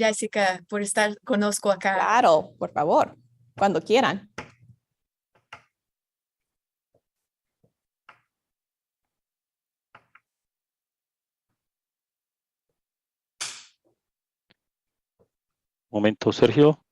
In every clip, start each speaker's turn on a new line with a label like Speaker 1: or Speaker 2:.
Speaker 1: Jessica, por estar conozco acá.
Speaker 2: Claro, por favor, cuando quieran.
Speaker 3: Momento, Sergio.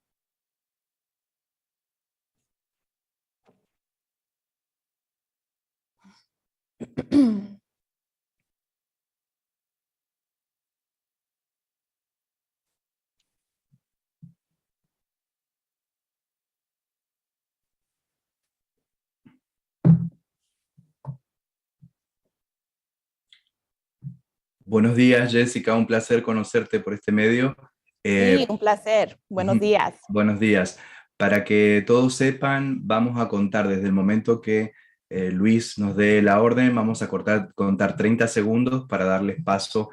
Speaker 4: Buenos días, Jessica. Un placer conocerte por este medio.
Speaker 2: Sí, un placer. Buenos días.
Speaker 4: Buenos días. Para que todos sepan, vamos a contar desde el momento que Luis nos dé la orden, vamos a contar 30 segundos para darles paso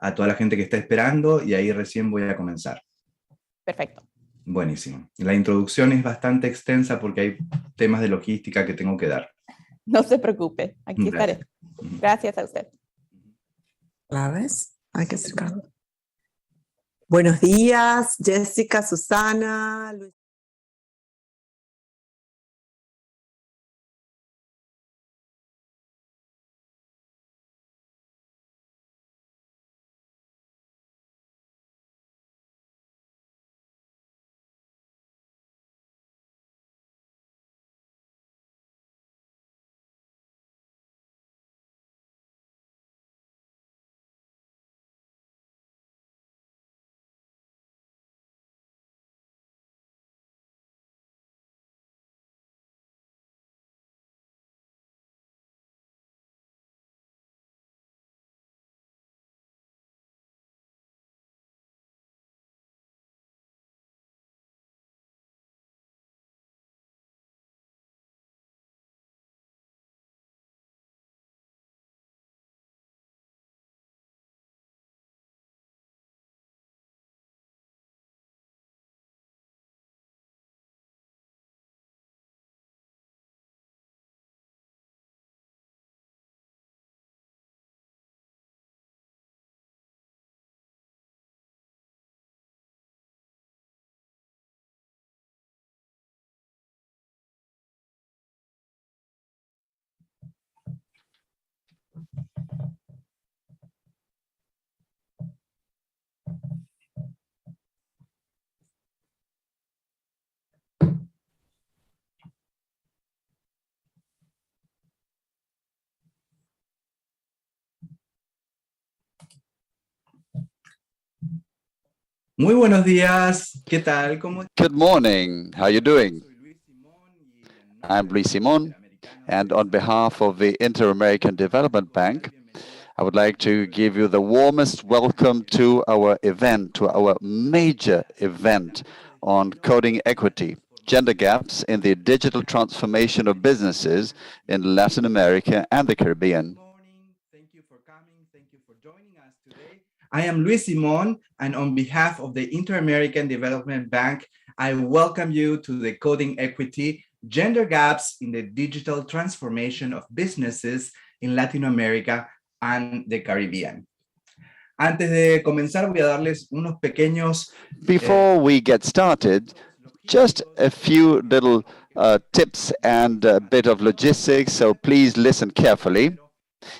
Speaker 4: a toda la gente que está esperando y ahí recién voy a comenzar.
Speaker 2: Perfecto.
Speaker 4: Buenísimo. La introducción es bastante extensa porque hay temas de logística que tengo que dar.
Speaker 2: No se preocupe, aquí estaré. Gracias a usted.
Speaker 5: ¿La ves? Hay que acercarlo. Buenos días, Jessica, Susana, Luis.
Speaker 4: Muy buenos días. ¿Qué tal? ¿Cómo?
Speaker 6: Good morning. How are you doing? I'm Luis Simon, and on behalf of the Inter-American Development Bank, I would like to give you the warmest welcome to our event, to our major event on coding equity, gender gaps in the digital transformation of businesses in Latin America and the Caribbean.
Speaker 4: Thank you for coming. Thank you for joining us today. I am Luis Simon, and on behalf of the Inter-American Development Bank, I welcome you to the Coding Equity, Gender Gaps in the Digital Transformation of Businesses in Latin America and the Caribbean. Antes de comenzar, voy a darles unos pequeños...
Speaker 6: Before we get started, just a few little tips and a bit of logistics, so please listen carefully.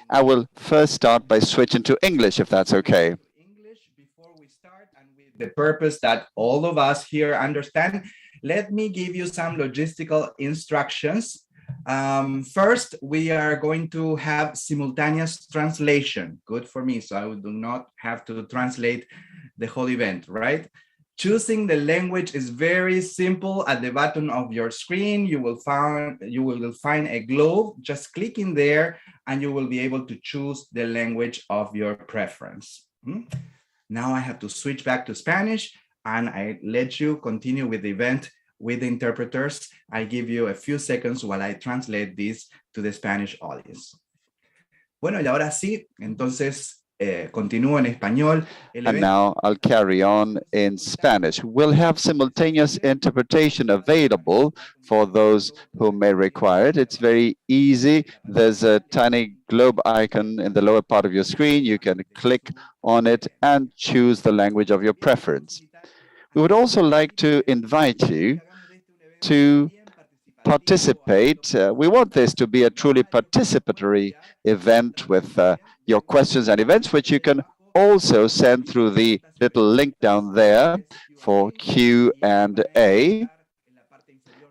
Speaker 6: I will first start by switching to English, if that's okay.
Speaker 4: English before we start, and with the purpose that all of us here understand, let me give you some logistical instructions. First, we are going to have simultaneous translation. Good for me, so I do not have to translate the whole event, right? Choosing the language is very simple. At the bottom of your screen, you will find a globe. Just click in there and you will be able to choose the language of your preference. Now I have to switch back to Spanish and I let you continue with the event with the interpreters. I give you a few seconds while I translate this to the Spanish audience. Bueno, y ahora sí, entonces continúo en español.
Speaker 6: And now I'll carry on in Spanish. We'll have simultaneous interpretation available for those who may require it. It's very easy. There's a tiny globe icon in the lower part of your screen. You can click on it and choose the language of your preference. We would also like to invite you to participate. We want this to be a truly participatory event with your questions and events, which you can also send through the little link down there for Q&A.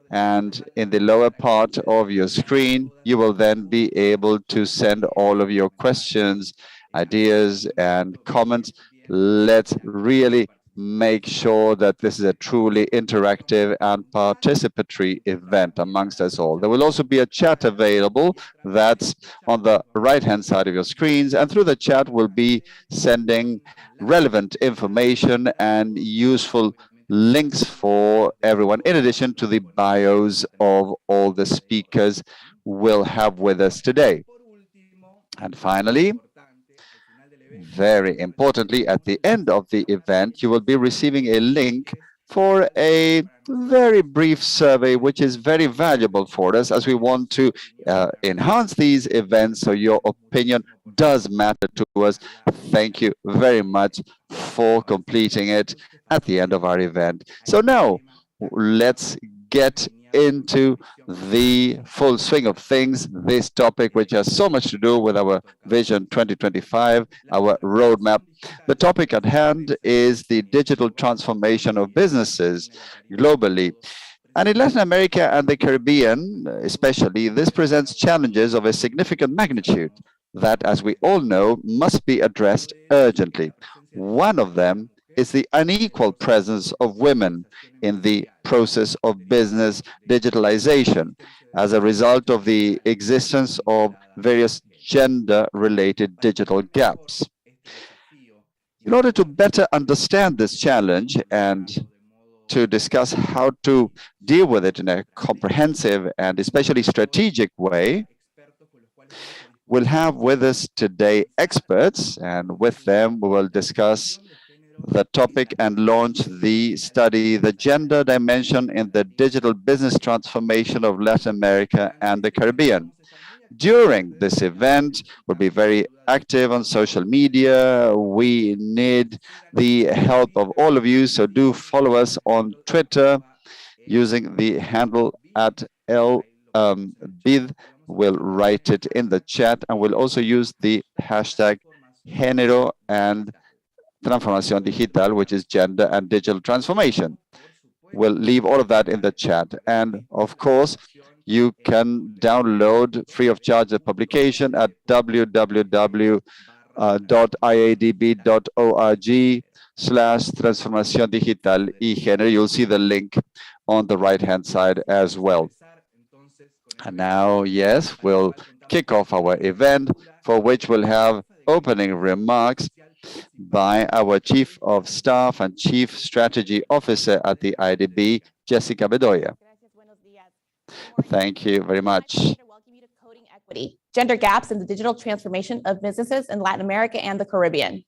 Speaker 6: And in the lower part of your screen, you will then be able to send all of your questions, ideas, and comments. Let's really make sure that this is a truly interactive and participatory event amongst us all. There will also be a chat available that's on the right-hand side of your screens, and through the chat we'll be sending relevant information and useful links for everyone, in addition to the bios of all the speakers we'll have with us today. And finally, very importantly, at the end of the event, you will be receiving a link for a very brief survey, which is very valuable for us as we want to enhance these events so your opinion does matter to us. Thank you very much for completing it at the end of our event. So now let's get into the full swing of things, this topic which has so much to do with our Vision 2025, our roadmap. The topic at hand is the digital transformation of businesses globally. And in Latin America and the Caribbean, especially, this presents challenges of a significant magnitude that, as we all know, must be addressed urgently. One of them is the unequal presence of women in the process of business digitalization as a result of the existence of various gender-related digital gaps. In order to better understand this challenge and to discuss how to deal with it in a comprehensive and especially strategic way, we'll have with us today experts, and with them we will discuss the topic and launch the study, The Gender Dimension in the Digital Business Transformation of Latin America and the Caribbean. During this event, we'll be very active on social media. We need the help of all of you, so do follow us on Twitter using the handle @LBID. We'll write it in the chat, and we'll also use the hashtag Género and Transformación Digital, which is gender and digital transformation. We'll leave all of that in the chat. And of course, you can download free of charge the publication at www.iadb.org/transformación digital y género. You'll see the link on the right-hand side as well. And now, yes, we'll kick off our event, for which we'll have opening remarks by our Chief of Staff and Chief Strategy Officer at the IDB, Jessica Bedoya. Thank you very much.
Speaker 2: Welcome you to Coding Equity, Gender Gaps in the Digital Transformation of Businesses in Latin America and the Caribbean.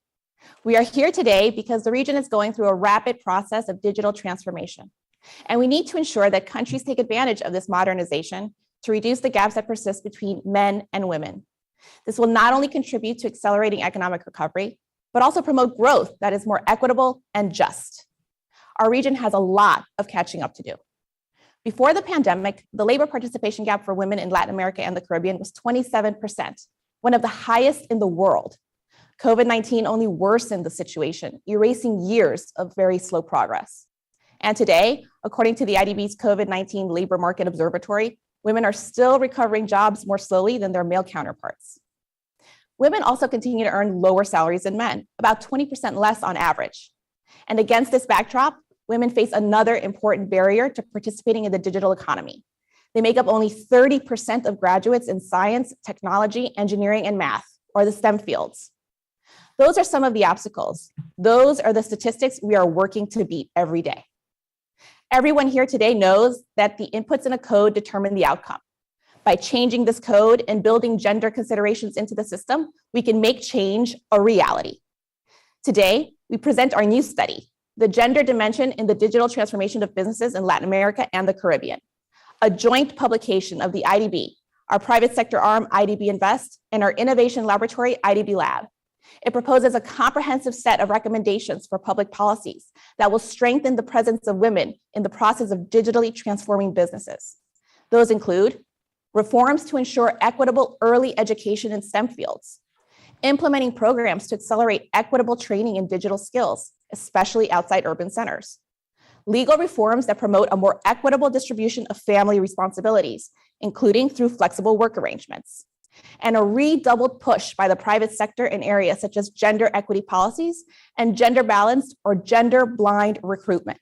Speaker 2: We are here today because the region is going through a rapid process of digital transformation, and we need to ensure that countries take advantage of this modernization to reduce the gaps that persist between men and women. This will not only contribute to accelerating economic recovery, but also promote growth that is more equitable and just. Our region has a lot of catching up to do. Before the pandemic, the labor participation gap for women in Latin America and the Caribbean was 27%, one of the highest in the world. COVID-19 only worsened the situation, erasing years of very slow progress. And today, according to the IDB's COVID-19 Labor Market Observatory, women are still recovering jobs more slowly than their male counterparts. Women also continue to earn lower salaries than men, about 20% less on average. And against this backdrop, women face another important barrier to participating in the digital economy. They make up only 30% of graduates in science, technology, engineering, and math, or the STEM fields. Those are some of the obstacles. Those are the statistics we are working to beat every day. Everyone here today knows that the inputs in a code determine the outcome. By changing this code and building gender considerations into the system, we can make change a reality. Today, we present our new study, The Gender Dimension in the Digital Transformation of Businesses in Latin America and the Caribbean, a joint publication of the IDB, our private sector arm, IDB Invest, and our innovation laboratory, IDB Lab. It proposes a comprehensive set of recommendations for public policies that will strengthen the presence of women in the process of digitally transforming businesses. Those include reforms to ensure equitable early education in STEM fields, implementing programs to accelerate equitable training in digital skills, especially outside urban centers, legal reforms that promote a more equitable distribution of family responsibilities, including through flexible work arrangements, and a redoubled push by the private sector in areas such as gender equity policies and gender balanced or gender blind recruitment.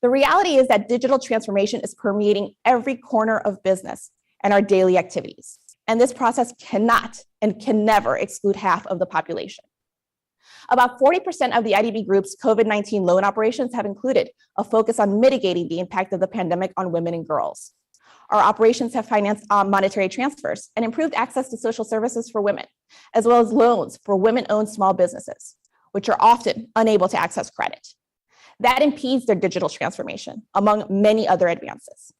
Speaker 2: The reality is that digital transformation is permeating every corner of business and our daily activities, and this process cannot and can never exclude half of the population. About 40% of the IDB Group's COVID-19 loan operations have included a focus on mitigating the impact of the pandemic on women and girls. Our operations have financed monetary transfers and improved access to social services for women, as well as loans for women-owned small businesses, which are often unable to access credit. That impedes their digital transformation, among many other advances.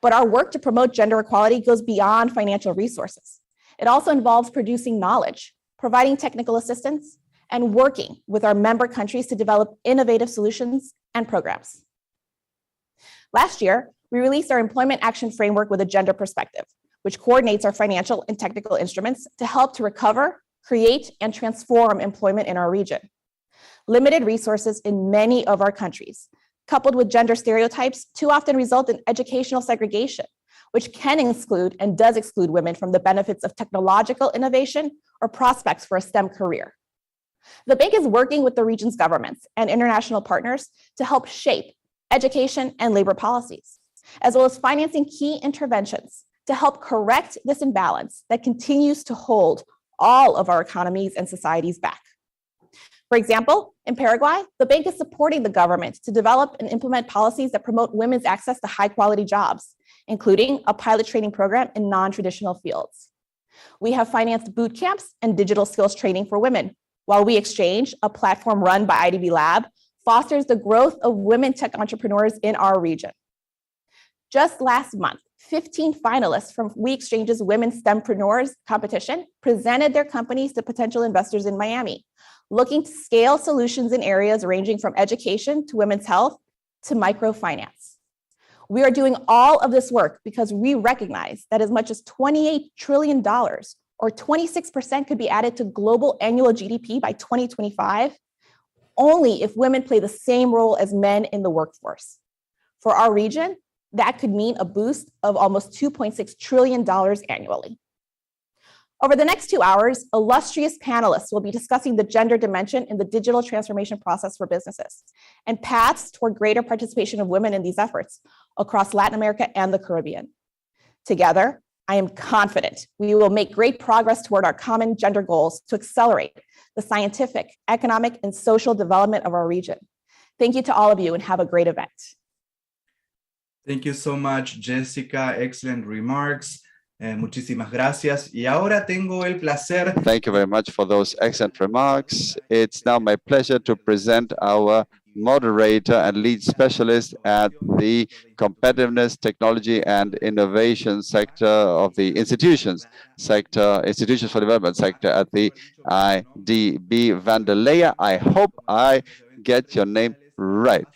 Speaker 2: But our work to promote gender equality goes beyond financial resources. It also involves producing knowledge, providing technical assistance, and working with our member countries to develop innovative solutions and programs. Last year, we released our Employment Action Framework with a gender perspective, which coordinates our financial and technical instruments to help to recover, create, and transform employment in our region. Limited resources in many of our countries, coupled with gender stereotypes, too often result in educational segregation, which can exclude and does exclude women from the benefits of technological innovation or prospects for a STEM career. The bank is working with the region's governments and international partners to help shape education and labor policies, as well as financing key interventions to help correct this imbalance that continues to hold all of our economies and societies back. For example, in Paraguay, the bank is supporting the government to develop and implement policies that promote women's access to high-quality jobs, including a pilot training program in non-traditional fields. We have financed boot camps and digital skills training for women, while We Exchange, a platform run by IDB Lab, fosters the growth of women tech entrepreneurs in our region. Just last month, 15 finalists from We Exchange's Women STEMpreneurs competition presented their companies to potential investors in Miami, looking to scale solutions in areas ranging from education to women's health to microfinance. We are doing all of this work because we recognize that as much as $28 trillion or 26% could be added to global annual GDP by 2025, only if women play the same role as men in the workforce. For our region, that could mean a boost of almost $2.6 trillion annually. Over the next 2 hours, illustrious panelists will be discussing the gender dimension in the digital transformation process for businesses and paths toward greater participation of women in these efforts across Latin America and the Caribbean. Together, I am confident we will make great progress toward our common gender goals to accelerate the scientific, economic, and social development of our region. Thank you to all of you and have a great event.
Speaker 4: Thank you so much, Jessica. Excellent remarks. Muchísimas gracias. Y ahora tengo el placer.
Speaker 6: Thank you very much for those excellent remarks. It's now my pleasure to present our moderator and lead specialist at the competitiveness, technology, and innovation sector of the institutions for development sector at the IDB. Vandelea, I hope I get your name right.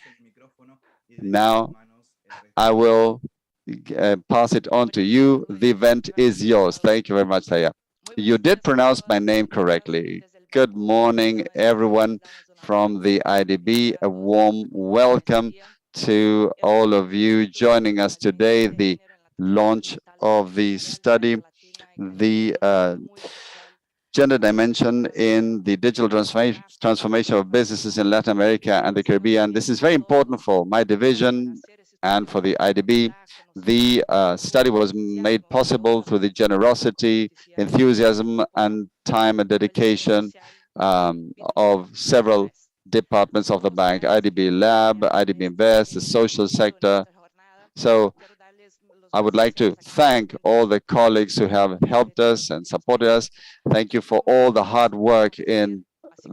Speaker 6: Now, I will pass it on to you. The event is yours. Thank you very much, Taya. You did pronounce my name correctly. Good morning, everyone from the IDB. A warm welcome to all of you joining us today. The launch of the study, the gender dimension in the digital transformation of businesses in Latin America and the Caribbean. This is very important for my division and for the IDB. The study was made possible through the generosity, enthusiasm, and time and dedication of several departments of the bank, IDB Lab, IDB Invest, the social sector. So I would like to thank all the colleagues who have helped us and supported us. Thank you for all the hard work in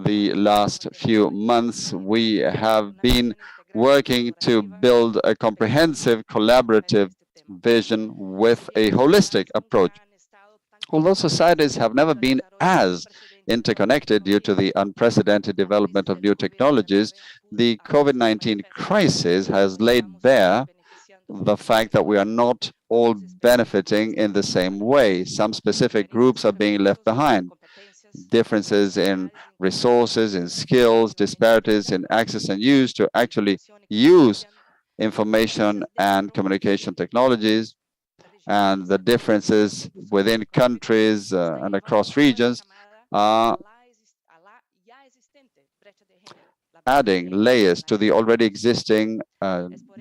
Speaker 6: the last few months. We have been working to build a comprehensive, collaborative vision with a holistic approach. Although societies have never been as interconnected due to the unprecedented development of new technologies, the COVID-19 crisis has laid bare the fact that we are not all benefiting in the same way. Some specific groups are being left behind. Differences in resources, in skills, disparities in access and use to actually use information and communication technologies, and the differences within countries and across regions are adding layers to the already existing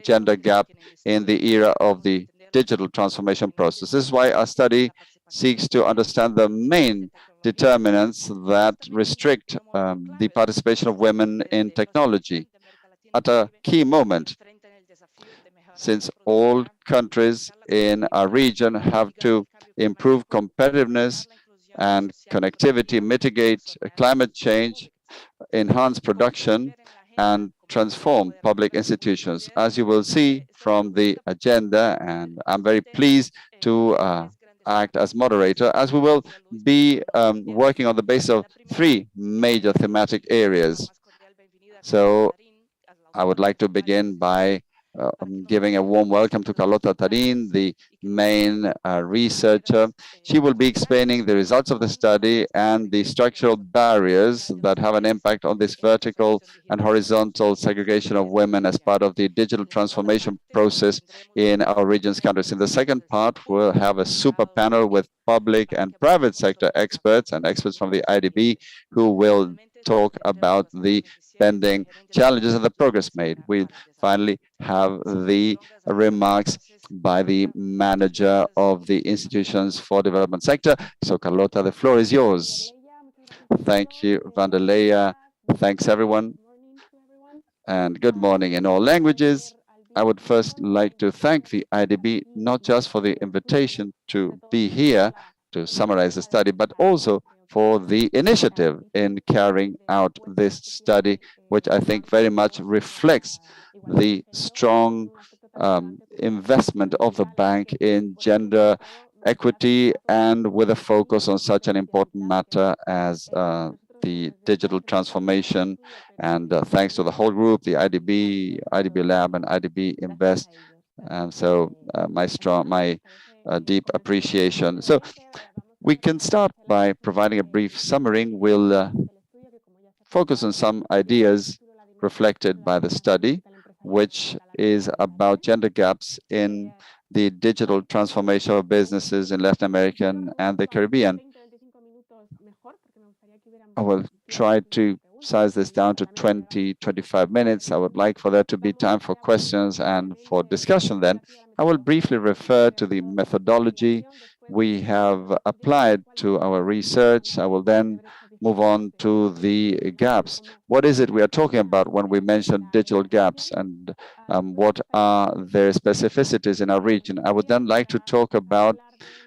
Speaker 6: gender gap in the era of the digital transformation process. This is why our study seeks to understand the main determinants that restrict the participation of women in technology at a key moment, since all countries in our region have to improve competitiveness and connectivity, mitigate climate change, enhance production, and transform public institutions. As you will see from the agenda, and I'm very pleased to act as moderator, as we will be working on the basis of three major thematic areas. So I would like to begin by giving a warm welcome to Carlota Tarin, the main researcher. She will be explaining the results of the study and the structural barriers that have an impact on this vertical and horizontal segregation of women as part of the digital transformation process in our region's countries. In the second part, we'll have a super panel with public and private sector experts and experts from the IDB who will talk about the pending challenges and the progress made. We finally have the remarks by the manager of the institutions for development sector. So Carlota, the floor is yours. Thank you, Vanderleia. Thanks everyone. And good morning in all languages. I would first like to thank the IDB, not just for the invitation to be here to summarize the study, but also for the initiative in carrying out this study, which I think very much reflects the strong investment of the bank in gender equity and with a focus on such an important matter as the digital transformation. And thanks to the whole group, the IDB, IDB Lab, and IDB Invest. And so my deep appreciation. So we can start by providing a brief summary. We'll focus on some ideas reflected by the study, which is about gender gaps in the digital transformation of businesses in Latin America and the Caribbean. I will try to size this down to 20-25 minutes. I would like for there to be time for questions and for discussion then. I will briefly refer to the methodology we have applied to our research. I will then move on to the gaps. What is it we are talking about when we mention digital gaps, and what are their specificities in our region? I would then like to talk about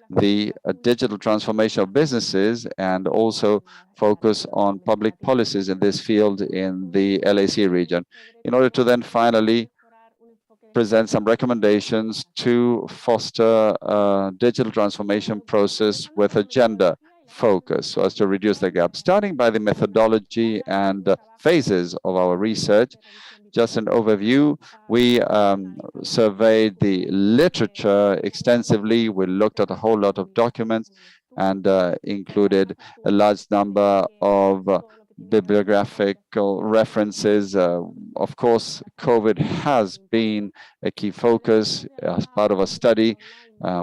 Speaker 6: the digital transformation of businesses and also focus on public policies in this field in the LAC region, in order to then finally present some recommendations to foster a digital transformation process with a gender focus so as to reduce the gap. Starting by the methodology and phases of our research, just an overview, we surveyed the literature extensively. We looked at a whole lot of documents and included a large number of bibliographical references. Of course, COVID has been a key focus as part of a study.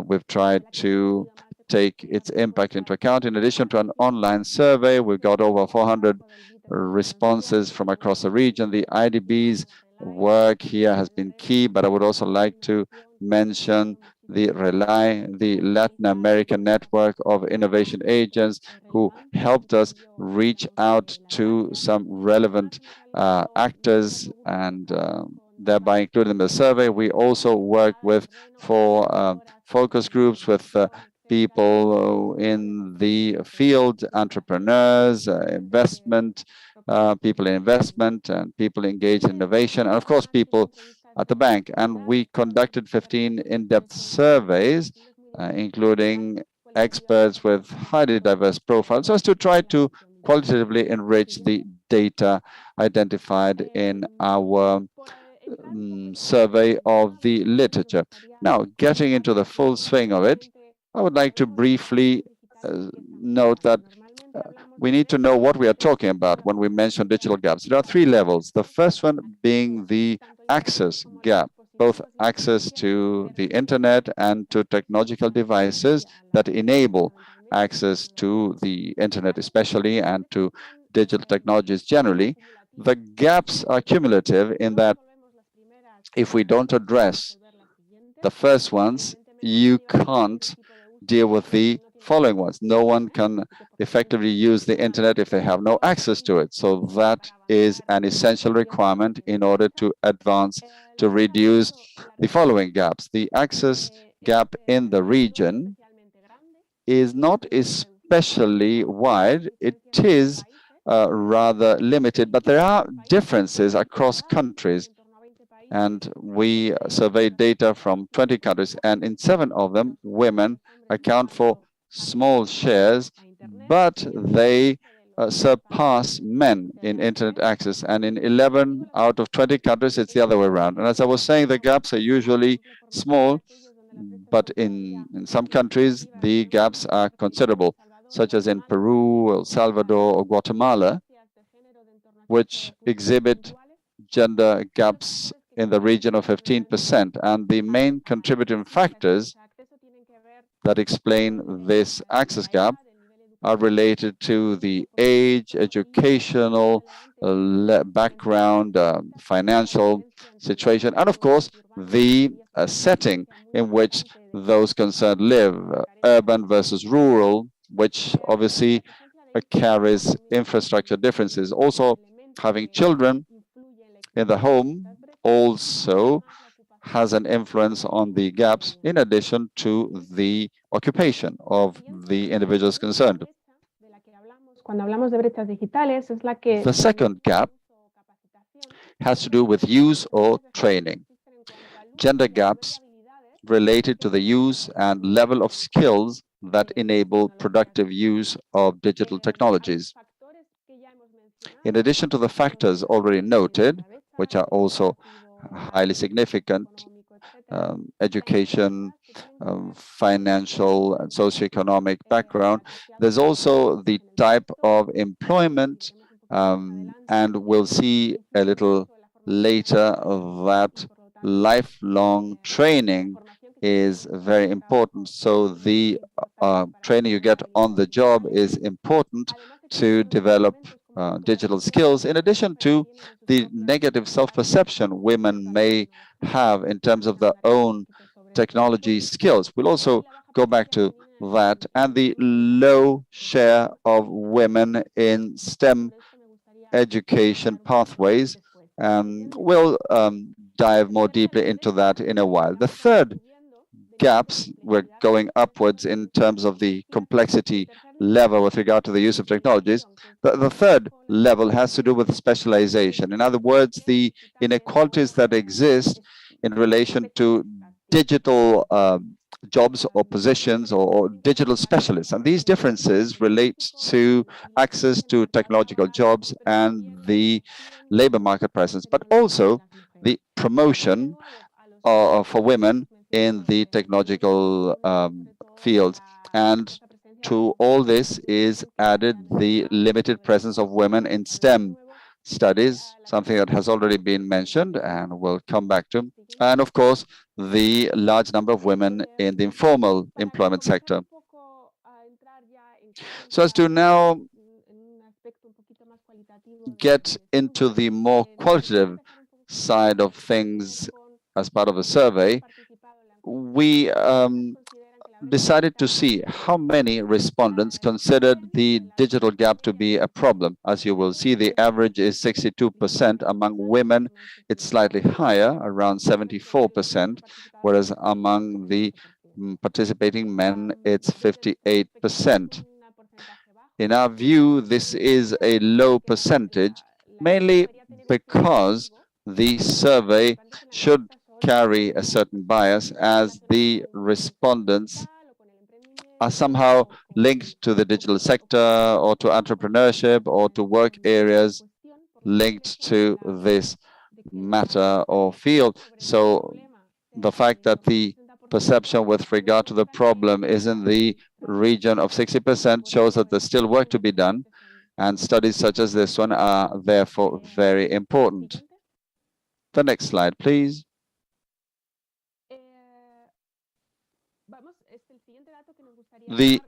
Speaker 6: We've tried to take its impact into account. In addition to an online survey, we got over 400 responses from across the region. The IDB's work here has been key, but I would also like to mention the RELAI, the Latin American Network of Innovation Agents, who helped us reach out to some relevant actors and thereby included in the survey. We also work with four focus groups with people in the field, entrepreneurs, investment, people in investment, and people engaged in innovation, and of course, people at the bank. And we conducted 15 in-depth surveys, including experts with highly diverse profiles, so as to try to qualitatively enrich the data identified in our survey of the literature. Now, getting into the full swing of it, I would like to briefly note that we need to know what we are talking about when we mention digital gaps. There are three levels. The first one being the access gap, both access to the internet and to technological devices that enable access to the internet especially and to digital technologies generally. The gaps are cumulative in that if we don't address the first ones, you can't deal with the following ones. No one can effectively use the internet if they have no access to it. So that is an essential requirement in order to advance, to reduce the following gaps. The access gap in the region is not especially wide. It is rather limited, but there are differences across countries. And we surveyed data from 20 countries, and in 7 of them, women account for small shares, but they surpass men in internet access. And in 11 out of 20 countries, it's the other way around. And as I was saying, the gaps are usually small, but in some countries, the gaps are considerable, such as in Peru, El Salvador, or Guatemala, which exhibit gender gaps in the region of 15%. And the main contributing factors that explain this access gap are related to the age, educational background, financial situation, and of course, the setting in which those concerned live, urban versus rural, which obviously carries infrastructure differences. Also, having children in the home also has an influence on the gaps in addition to the occupation of the individuals concerned. The second gap has to do with use or training. Gender gaps related to the use and level of skills that enable productive use of digital technologies. In addition to the factors already noted, which are also highly significant, education, financial and socioeconomic background, there's also the type of employment, and we'll see a little later that lifelong training is very important. So the training you get on the job is important to develop digital skills, in addition to the negative self-perception women may have in terms of their own technology skills. We'll also go back to that, and the low share of women in STEM education pathways. We'll dive more deeply into that in a while. The third gaps, we're going upwards in terms of the complexity level with regard to the use of technologies. The third level has to do with specialization. In other words, the inequalities that exist in relation to digital jobs or positions or digital specialists. And these differences relate to access to technological jobs and the labor market presence, but also the promotion for women in the technological fields. And to all this is added the limited presence of women in STEM studies, something that has already been mentioned and we'll come back to. And of course, the large number of women in the informal employment sector. So as to now get into the more qualitative side of things as part of the survey, we decided to see how many respondents considered the digital gap to be a problem. As you will see, the average is 62%. Among women, it's slightly higher, around 74%, whereas among the participating men, it's 58%. In our view, this is a low percentage, mainly because the survey should carry a certain bias, as the respondents are somehow linked to the digital sector or to entrepreneurship or to work areas linked to this matter or field. So the fact that the perception with regard to the problem is in the region of 60% shows that there's still work to be done, and studies such as this one are therefore very important. The next slide, please. The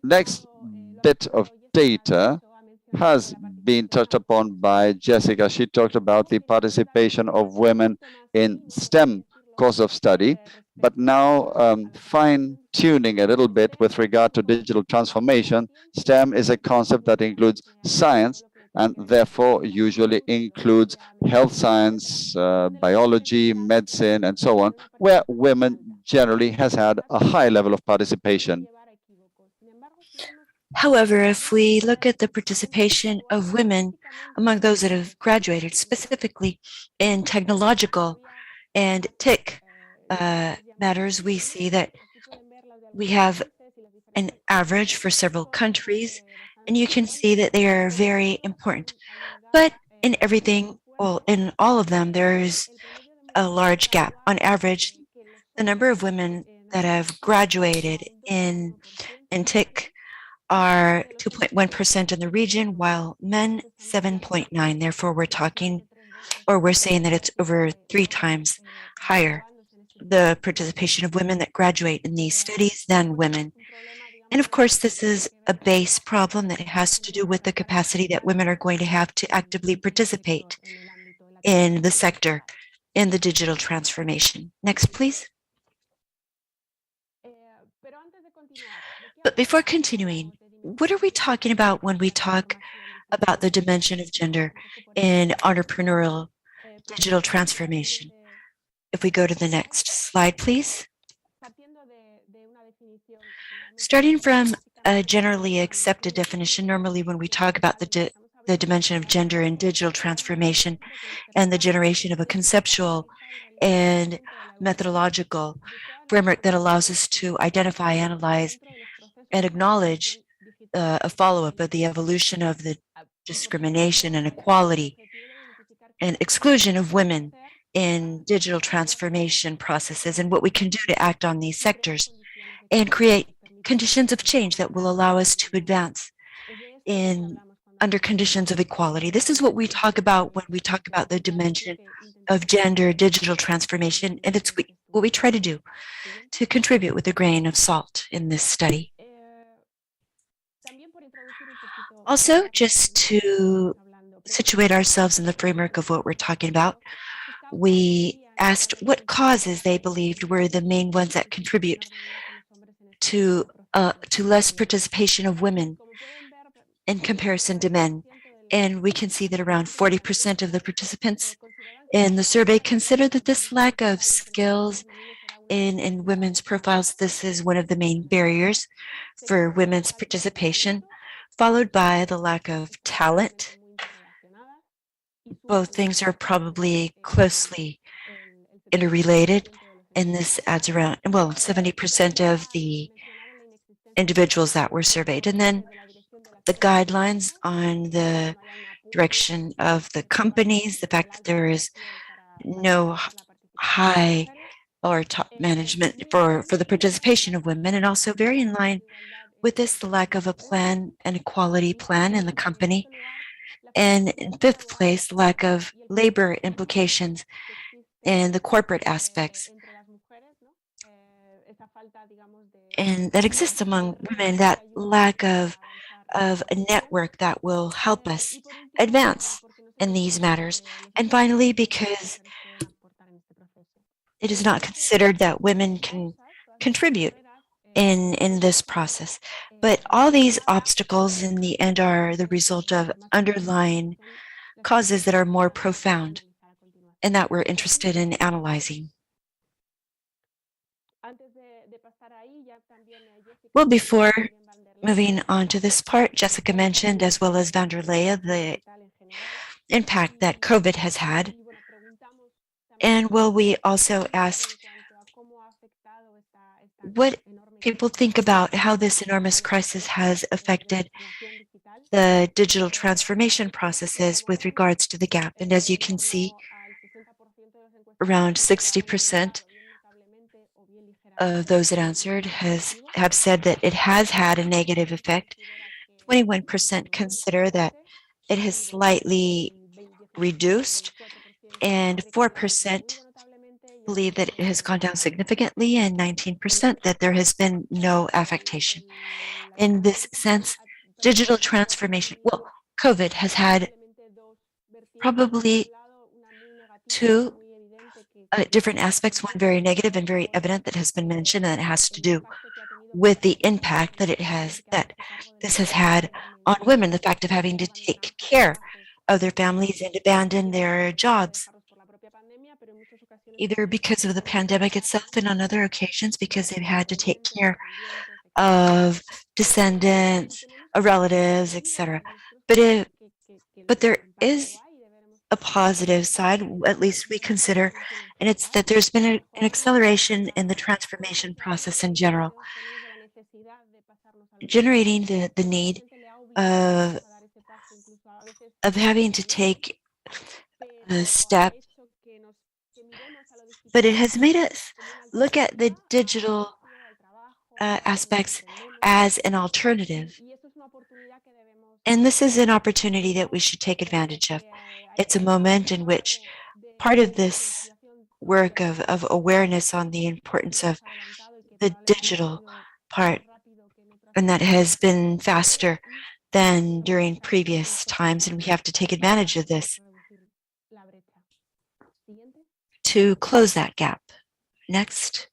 Speaker 6: next bit of data has been touched upon by Jessica. She talked about the participation of women in STEM course of study, but now fine-tuning a little bit with regard to digital transformation. STEM is a concept that includes science and therefore usually includes health science, biology, medicine, and so on, where women generally has had a high level of participation.
Speaker 3: However, if we look at the participation of women among those that have graduated, specifically in technological and TIC matters, we see that we have an average for several countries, and you can see that they are very important. But in everything, well, in all of them, there's a large gap. On average, the number of women that have graduated in TIC are 2.1% in the region, while men 7.9. Therefore, we're saying that it's over 3 times higher, the participation of women that graduate in these studies than women. And of course, this is a base problem that has to do with the capacity that women are going to have to actively participate in the sector, in the digital transformation. Next, please. But before continuing, what are we talking about when we talk about the dimension of gender in entrepreneurial digital transformation? If we go to the next slide, please. Starting from a generally accepted definition, normally when we talk about the dimension of gender in digital transformation and the generation of a conceptual and methodological framework that allows us to identify, analyze, and acknowledge a follow-up of the evolution of the discrimination and equality and exclusion of women in digital transformation processes, and what we can do to act on these sectors and create conditions of change that will allow us to advance under conditions of equality. This is what we talk about when we talk about the dimension of gender digital transformation, and it's what we try to do to contribute with a grain of salt in this study. Also, just to situate ourselves in the framework of what we're talking about, we asked what causes they believed were the main ones that contribute to less participation of women in comparison to men. And we can see that around 40% of the participants in the survey consider that this lack of skills in women's profiles, this is one of the main barriers for women's participation, followed by the lack of talent. Both things are probably closely interrelated, and this adds around, well, 70% of the individuals that were surveyed. And then the guidelines on the direction of the companies, the fact that there is no high or top management for the participation of women, and also very in line with this, the lack of a plan, an equality plan in the company. And in 5th place, lack of labor implications and the corporate aspects. And that exists among women, that lack of a network that will help us advance in these matters. And finally, because it is not considered that women can contribute in this process. But all these obstacles in the end are the result of underlying causes that are more profound and that we're interested in analyzing. Well, before moving on to this part, Jessica mentioned, as well as Vanderleia, the impact that COVID has had. And well, we also asked what people think about how this enormous crisis has affected the digital transformation processes with regards to the gap. And as you can see, around 60% of those that answered have said that it has had a negative effect. 21% consider that it has slightly reduced, and 4% believe that it has gone down significantly, and 19% that there has been no affectation. In this sense, digital transformation, well, COVID has had probably two different aspects, one very negative and very evident that has been mentioned, and it has to do with the impact that this has had on women, the fact of having to take care of their families and abandon their jobs, either because of the pandemic itself and on other occasions because they've had to take care of descendants, relatives, etc. But there is a positive side, at least we consider, and it's that there's been an acceleration in the transformation process in general, generating the need of having to take a step, but it has made us look at the digital aspects as an alternative. And this is an opportunity that we should take advantage of. It's a moment in which part of this work of awareness on the importance of the digital part, and that has been faster than during previous times, and we have to take advantage of this to close that gap. Next.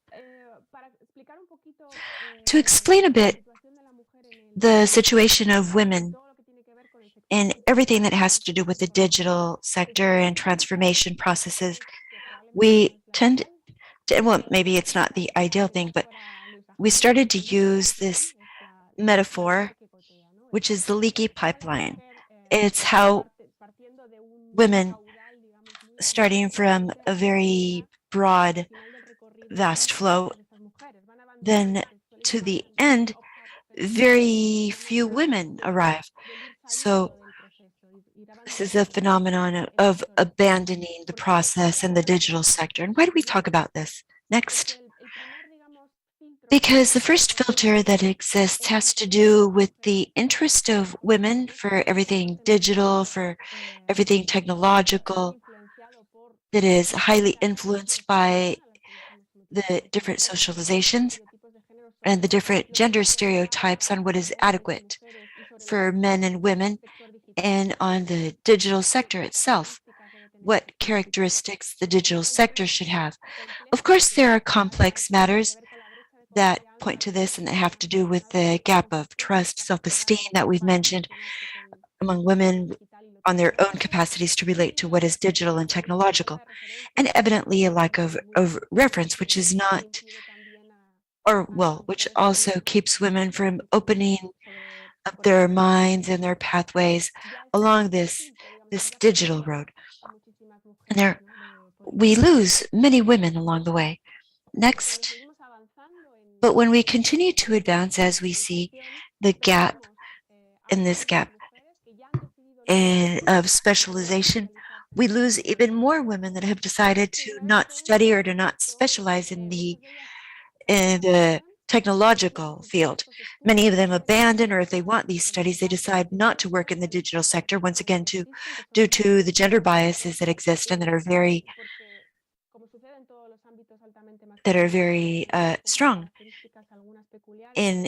Speaker 3: To explain a bit the situation of women and everything that has to do with the digital sector and transformation processes, we tend to, well, maybe it's not the ideal thing, but we started to use this metaphor, which is the leaky pipeline. It's how women, starting from a very broad, vast flow, then to the end, very few women arrive. So this is a phenomenon of abandoning the process in the digital sector. And why do we talk about this? Next. Because the first filter that exists has to do with the interest of women for everything digital, for everything technological, that is highly influenced by the different socializations and the different gender stereotypes on what is adequate for men and women, and on the digital sector itself, what characteristics the digital sector should have. Of course, there are complex matters that point to this and that have to do with the gap of trust, self-esteem that we've mentioned among women on their own capacities to relate to what is digital and technological, and evidently a lack of reference, which is not, or well, which also keeps women from opening up their minds and their pathways along this digital road. And we lose many women along the way. Next. But when we continue to advance, as we see the gap in this gap of specialization, we lose even more women that have decided to not study or to not specialize in the technological field. Many of them abandon, or if they want these studies, they decide not to work in the digital sector, once again, due to the gender biases that exist and that are very strong in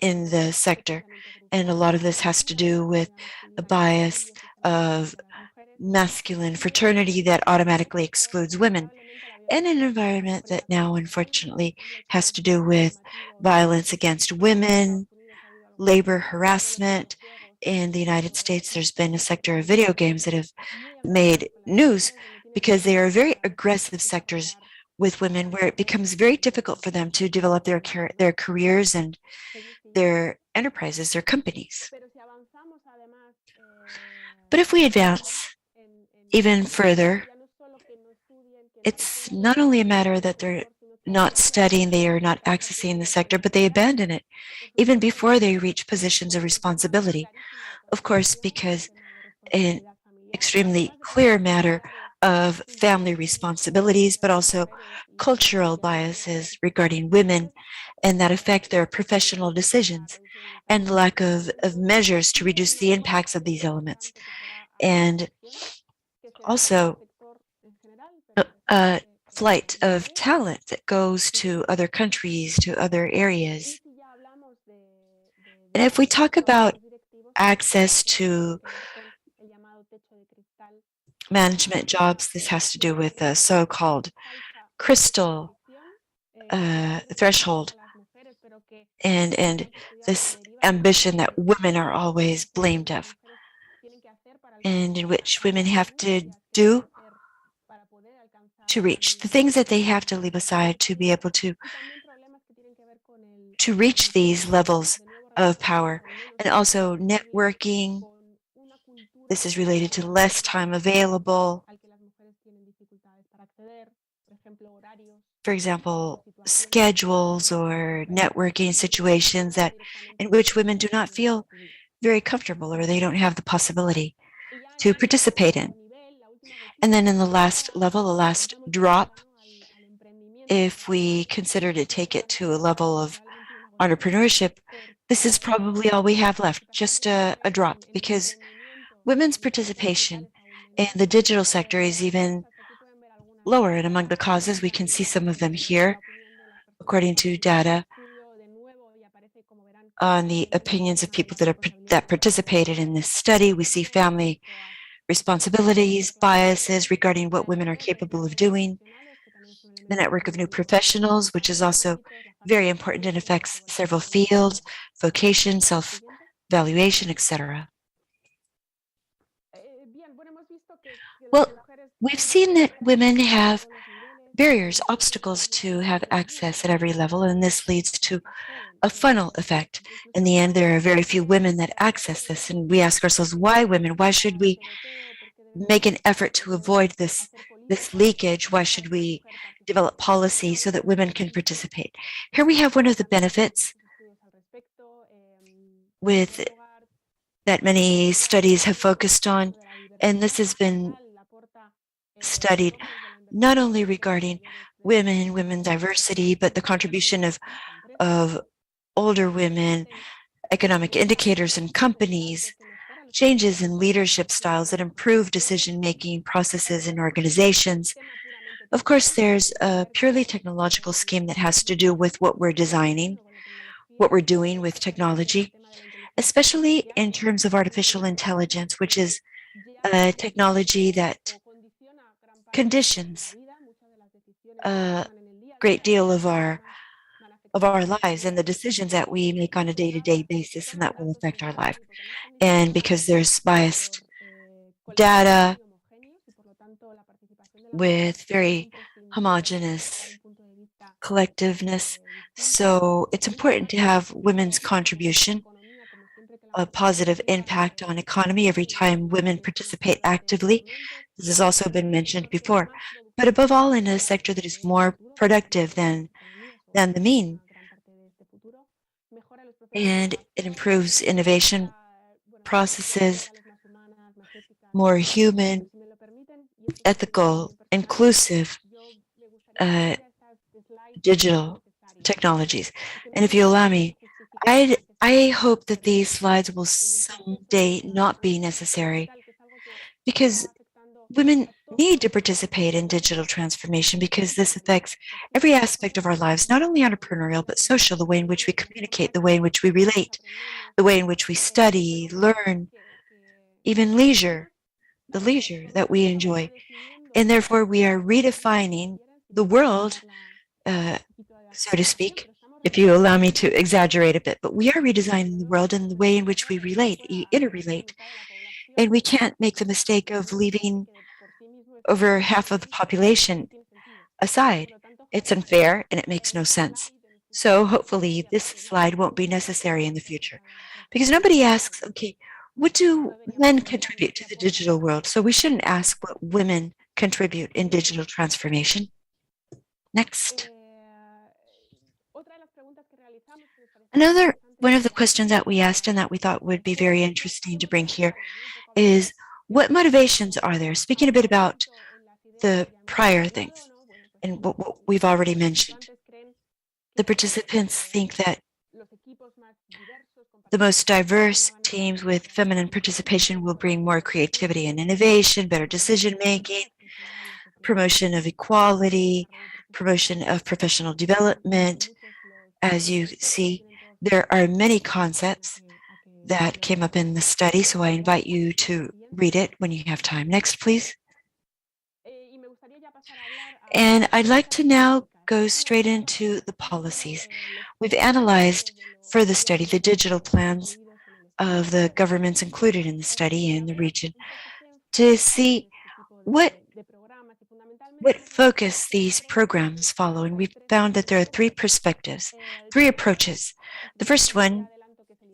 Speaker 3: the sector. And a lot of this has to do with a bias of masculine fraternity that automatically excludes women, in an environment that now unfortunately has to do with violence against women, labor harassment. In the United States, there's been a sector of video games that have made news because they are very aggressive sectors with women, where it becomes very difficult for them to develop their careers and their enterprises, their companies. But if we advance even further, it's not only a matter that they're not studying, they are not accessing the sector, but they abandon it even before they reach positions of responsibility. Of course, because an extremely clear matter of family responsibilities, but also cultural biases regarding women and that affect their professional decisions, and the lack of measures to reduce the impacts of these elements. And also a flight of talent that goes to other countries, to other areas. And if we talk about access to management jobs, this has to do with the so-called crystal threshold and this ambition that women are always blamed of, and in which women have to do to reach the things that they have to leave aside to be able to reach these levels of power. And also networking, this is related to less time available. For example, schedules or networking situations that in which women do not feel very comfortable or they don't have the possibility to participate in. And then in the last level, the last drop, if we consider to take it to a level of entrepreneurship, this is probably all we have left, just a drop, because women's participation in the digital sector is even lower. And among the causes, we can see some of them here, according to data on the opinions of people that participated in this study. We see family responsibilities, biases regarding what women are capable of doing, the network of new professionals, which is also very important and affects several fields, vocation, self-valuation, etc. Well, we've seen that women have barriers, obstacles to have access at every level, and this leads to a funnel effect. In the end, there are very few women that access this, and we ask ourselves, why women? Why should we make an effort to avoid this leakage? Why should we develop policy so that women can participate? Here we have one of the benefits with that many studies have focused on, and this has been studied not only regarding women diversity, but the contribution of older women, economic indicators in companies, changes in leadership styles that improve decision-making processes in organizations. Of course, there's a purely technological scheme that has to do with what we're designing, what we're doing with technology, especially in terms of artificial intelligence, which is a technology that conditions a great deal of our lives and the decisions that we make on a day-to-day basis, and that will affect our life. And because there's biased data with very homogeneous collectiveness, so it's important to have women's contribution, a positive impact on economy every time women participate actively. This has also been mentioned before, but above all in a sector that is more productive than the mean. And it improves innovation processes, more human, ethical, inclusive digital technologies. And if you allow me, I hope that these slides will someday not be necessary, because women need to participate in digital transformation, because this affects every aspect of our lives, not only entrepreneurial, but social, the way in which we communicate, the way in which we relate, the way in which we study, learn, even leisure, the leisure that we enjoy. And therefore, we are redefining the world, so to speak, if you allow me to exaggerate a bit, but we are redesigning the world and the way in which we relate, interrelate. And we can't make the mistake of leaving over half of the population aside. It's unfair and it makes no sense. So hopefully this slide won't be necessary in the future, because nobody asks, okay, what do men contribute to the digital world? So we shouldn't ask what women contribute in digital transformation. Next. One of the questions that we asked and that we thought would be very interesting to bring here is what motivations are there? Speaking a bit about the prior things and what we've already mentioned. The participants think that the most diverse teams with feminine participation will bring more creativity and innovation, better decision making, promotion of equality, promotion of professional development. As you see, there are many concepts that came up in the study, so I invite you to read it when you have time. Next, please. And I'd like to now go straight into the policies. We've analyzed for the study the digital plans of the governments included in the study in the region to see what focus these programs follow. And we found that there are three perspectives, three approaches. The first one,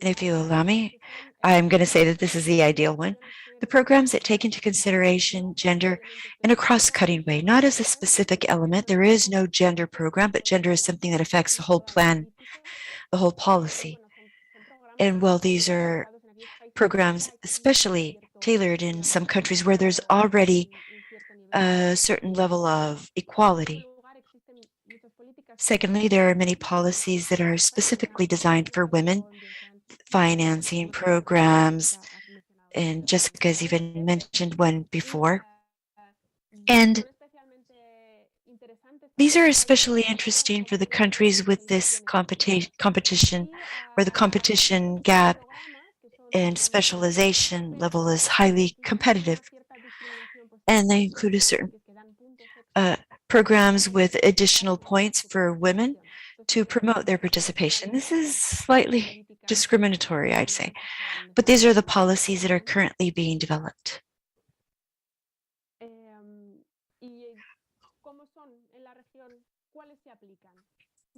Speaker 3: and if you allow me, I'm going to say that this is the ideal one. The programs that take into consideration gender in a cross-cutting way, not as a specific element. There is no gender program, but gender is something that affects the whole plan, the whole policy. And well, these are programs especially tailored in some countries where there's already a certain level of equality. Secondly, there are many policies that are specifically designed for women, financing programs, and Jessica's even mentioned one before. And these are especially interesting for the countries with this competition, where the competition gap and specialization level is highly competitive. And they include a certain programs with additional points for women to promote their participation. This is slightly discriminatory, I'd say, but these are the policies that are currently being developed.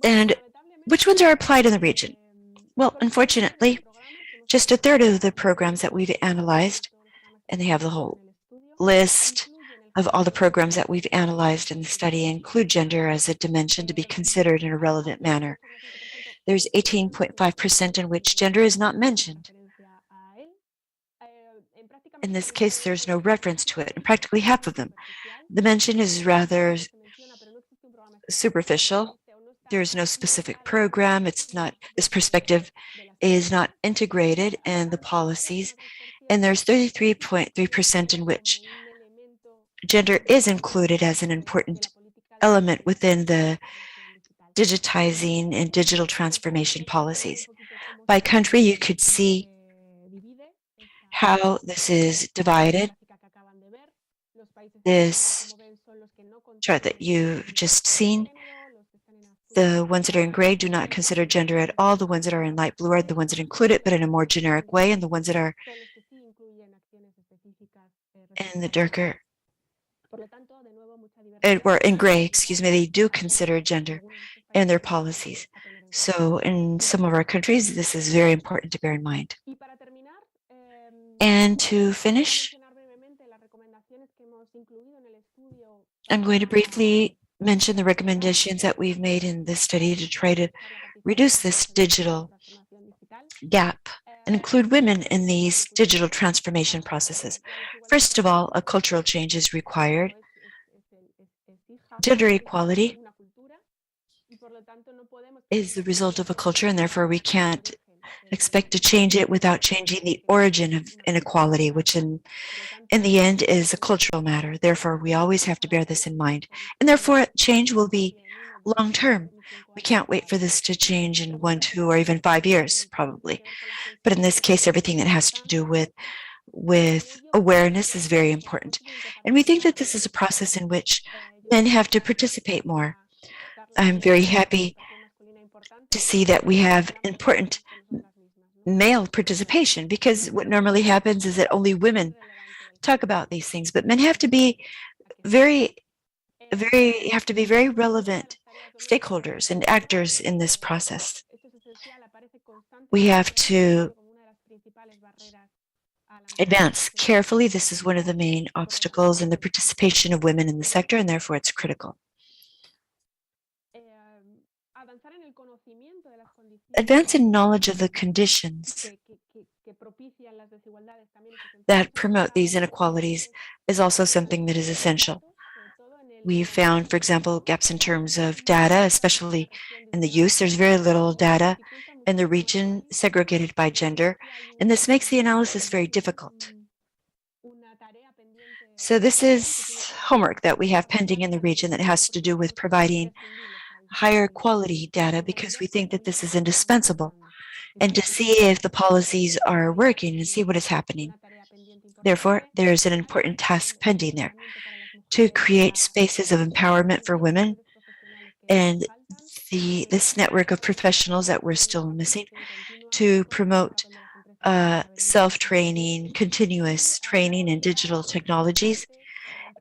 Speaker 3: And which ones are applied in the region? Well, unfortunately, just a third of the programs that we've analyzed, and they have the whole list of all the programs that we've analyzed in the study, include gender as a dimension to be considered in a relevant manner. There's 18.5% in which gender is not mentioned. In this case, there's no reference to it, and practically half of them. The mention is rather superficial. There's no specific program. It's not, this perspective is not integrated in the policies. And there's 33.3% in which gender is included as an important element within the digitizing and digital transformation policies. By country, you could see how this is divided. This chart that you've just seen, the ones that are in gray do not consider gender at all. The ones that are in light blue are the ones that include it, but in a more generic way. And the ones that are in the darker, or in gray, excuse me, they do consider gender in their policies. So in some of our countries, this is very important to bear in mind. And to finish, I'm going to briefly mention the recommendations that we've made in this study to try to reduce this digital gap and include women in these digital transformation processes. First of all, a cultural change is required. Gender equality is the result of a culture, and therefore we can't expect to change it without changing the origin of inequality, which in the end is a cultural matter. Therefore, we always have to bear this in mind. And therefore, change will be long-term. We can't wait for this to change in 1, 2, or even 5 years, probably. But in this case, everything that has to do with awareness is very important. And we think that this is a process in which men have to participate more. I'm very happy to see that we have important male participation, because what normally happens is that only women talk about these things, but men have to be very relevant stakeholders and actors in this process. We have to advance carefully. This is one of the main obstacles in the participation of women in the sector, and therefore it's critical. Advancing knowledge of the conditions that promote these inequalities is also something that is essential. We found, for example, gaps in terms of data, especially in the use. There's very little data in the region segregated by gender, and this makes the analysis very difficult. So this is homework that we have pending in the region that has to do with providing higher quality data, because we think that this is indispensable, and to see if the policies are working and see what is happening. Therefore, there is an important task pending there to create spaces of empowerment for women and this network of professionals that we're still missing, to promote self-training, continuous training in digital technologies.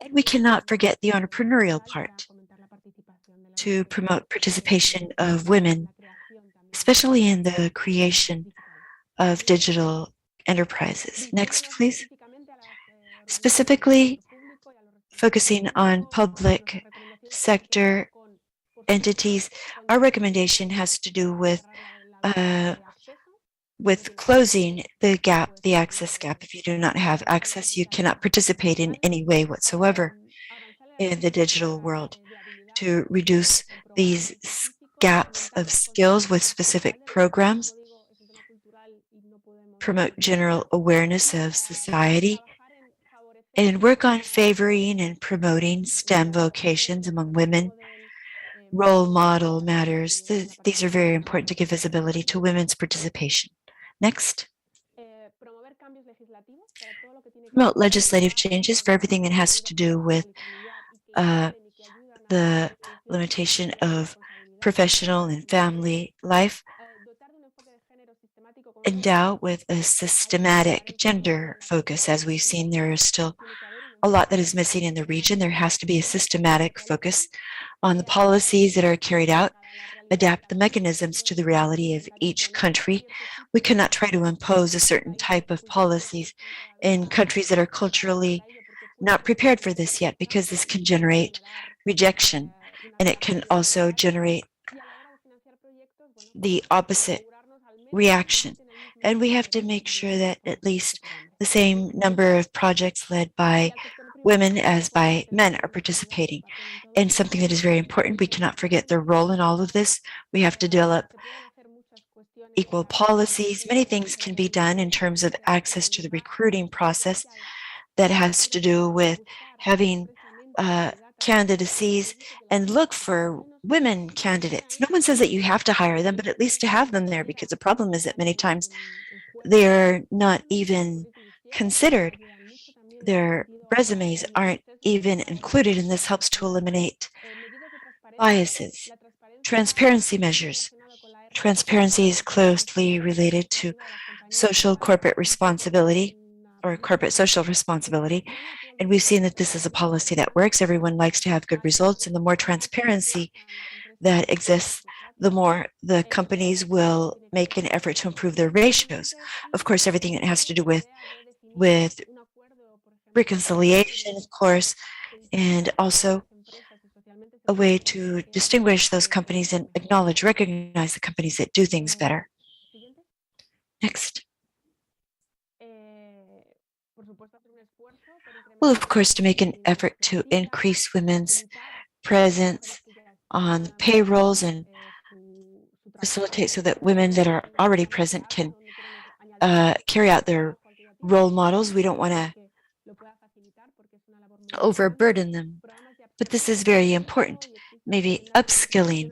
Speaker 3: And we cannot forget the entrepreneurial part, to promote participation of women, especially in the creation of digital enterprises. Next, please. Specifically, focusing on public sector entities, our recommendation has to do with closing the gap, the access gap. If you do not have access, you cannot participate in any way whatsoever in the digital world. To reduce these gaps of skills with specific programs, promote general awareness of society, and work on favoring and promoting STEM vocations among women. Role model matters. These are very important to give visibility to women's participation. Next. Promote legislative changes for everything that has to do with the limitation of professional and family life. Endow with a systematic gender focus. As we've seen, there is still a lot that is missing in the region. There has to be a systematic focus on the policies that are carried out, adapt the mechanisms to the reality of each country. We cannot try to impose a certain type of policies in countries that are culturally not prepared for this yet, because this can generate rejection, and it can also generate the opposite reaction. And we have to make sure that at least the same number of projects led by women as by men are participating. And something that is very important, we cannot forget their role in all of this. We have to develop equal policies. Many things can be done in terms of access to the recruiting process that has to do with having candidacies and look for women candidates. No one says that you have to hire them, but at least to have them there, because the problem is that many times they're not even considered. Their resumes aren't even included, and this helps to eliminate biases. Transparency measures. Transparency is closely related to social corporate responsibility, or corporate social responsibility. And we've seen that this is a policy that works. Everyone likes to have good results, and the more transparency that exists, the more the companies will make an effort to improve their ratios. Of course, everything that has to do with reconciliation, of course, and also a way to distinguish those companies and acknowledge, recognize the companies that do things better. Next. Well, of course, to make an effort to increase women's presence on payrolls and facilitate so that women that are already present can carry out their role models. We don't want to overburden them, but this is very important. Maybe upskilling.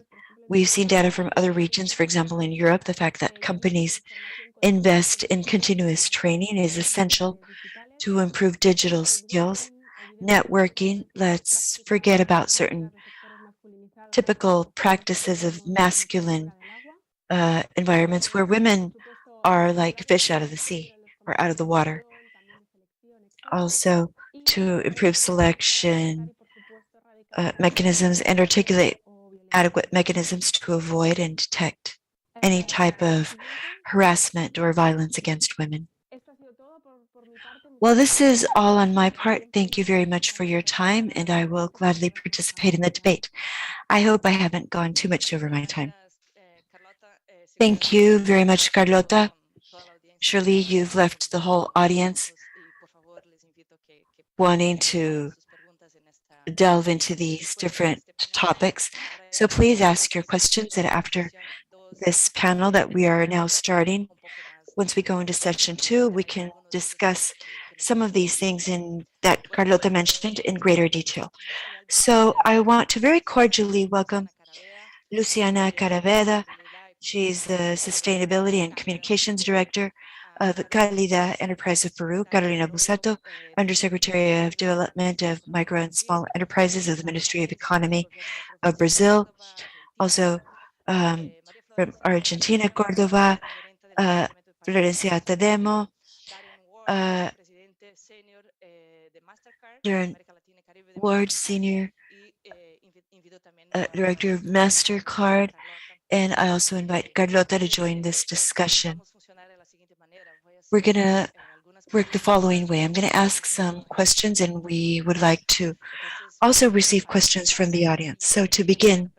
Speaker 3: We've seen data from other regions, for example, in Europe, the fact that companies invest in continuous training is essential to improve digital skills. Networking, let's forget about certain typical practices of masculine environments where women are like fish out of the sea or out of the water. Also, to improve selection mechanisms and articulate adequate mechanisms to avoid and detect any type of harassment or violence against women. Well, this is all on my part. Thank you very much for your time, and I will gladly participate in the debate. I hope I haven't gone too much over my time. Thank you very much, Carlota. Surely you've left the whole audience wanting to delve into these different topics. So please ask your questions, and after this panel that we are now starting, once we go into session 2, we can discuss some of these things that Carlota mentioned in greater detail. So I want to very cordially welcome Luciana Caraveda. She's the Sustainability and Communications Director of Calida Enterprise of Peru, Carolina Busato, Undersecretary of Development of Micro and Small Enterprises of the Ministry of Economy of Brazil, also from Argentina, Cordova, Florencia Tademo, Darren Ward, Senior Director of MasterCard, and I also invite Carlota to join this discussion. We're going to work the following way. I'm going to ask some questions, and we would like to also receive questions from the audience. So to begin,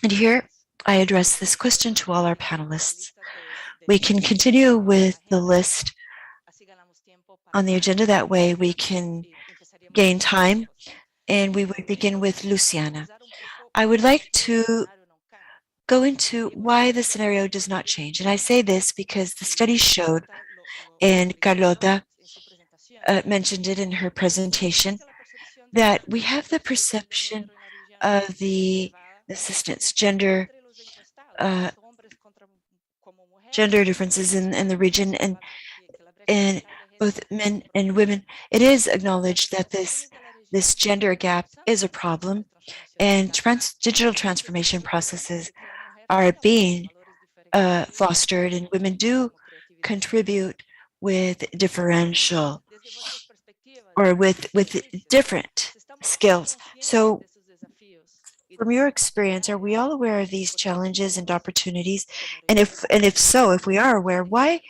Speaker 3: and here I address this question to all our panelists. We can continue with the list on the agenda. That way we can gain time, and we would begin with Luciana. I would like to go into why the scenario does not change. And I say this because the study showed, and Carlota mentioned it in her presentation, that we have the perception of the assistance, gender differences in the region, and both men and women. It is acknowledged that this gender gap is a problem, and digital transformation processes are being fostered, and women do contribute with differential or with different skills. So from your experience, are we all aware of these challenges and opportunities? And if so, if we are aware, why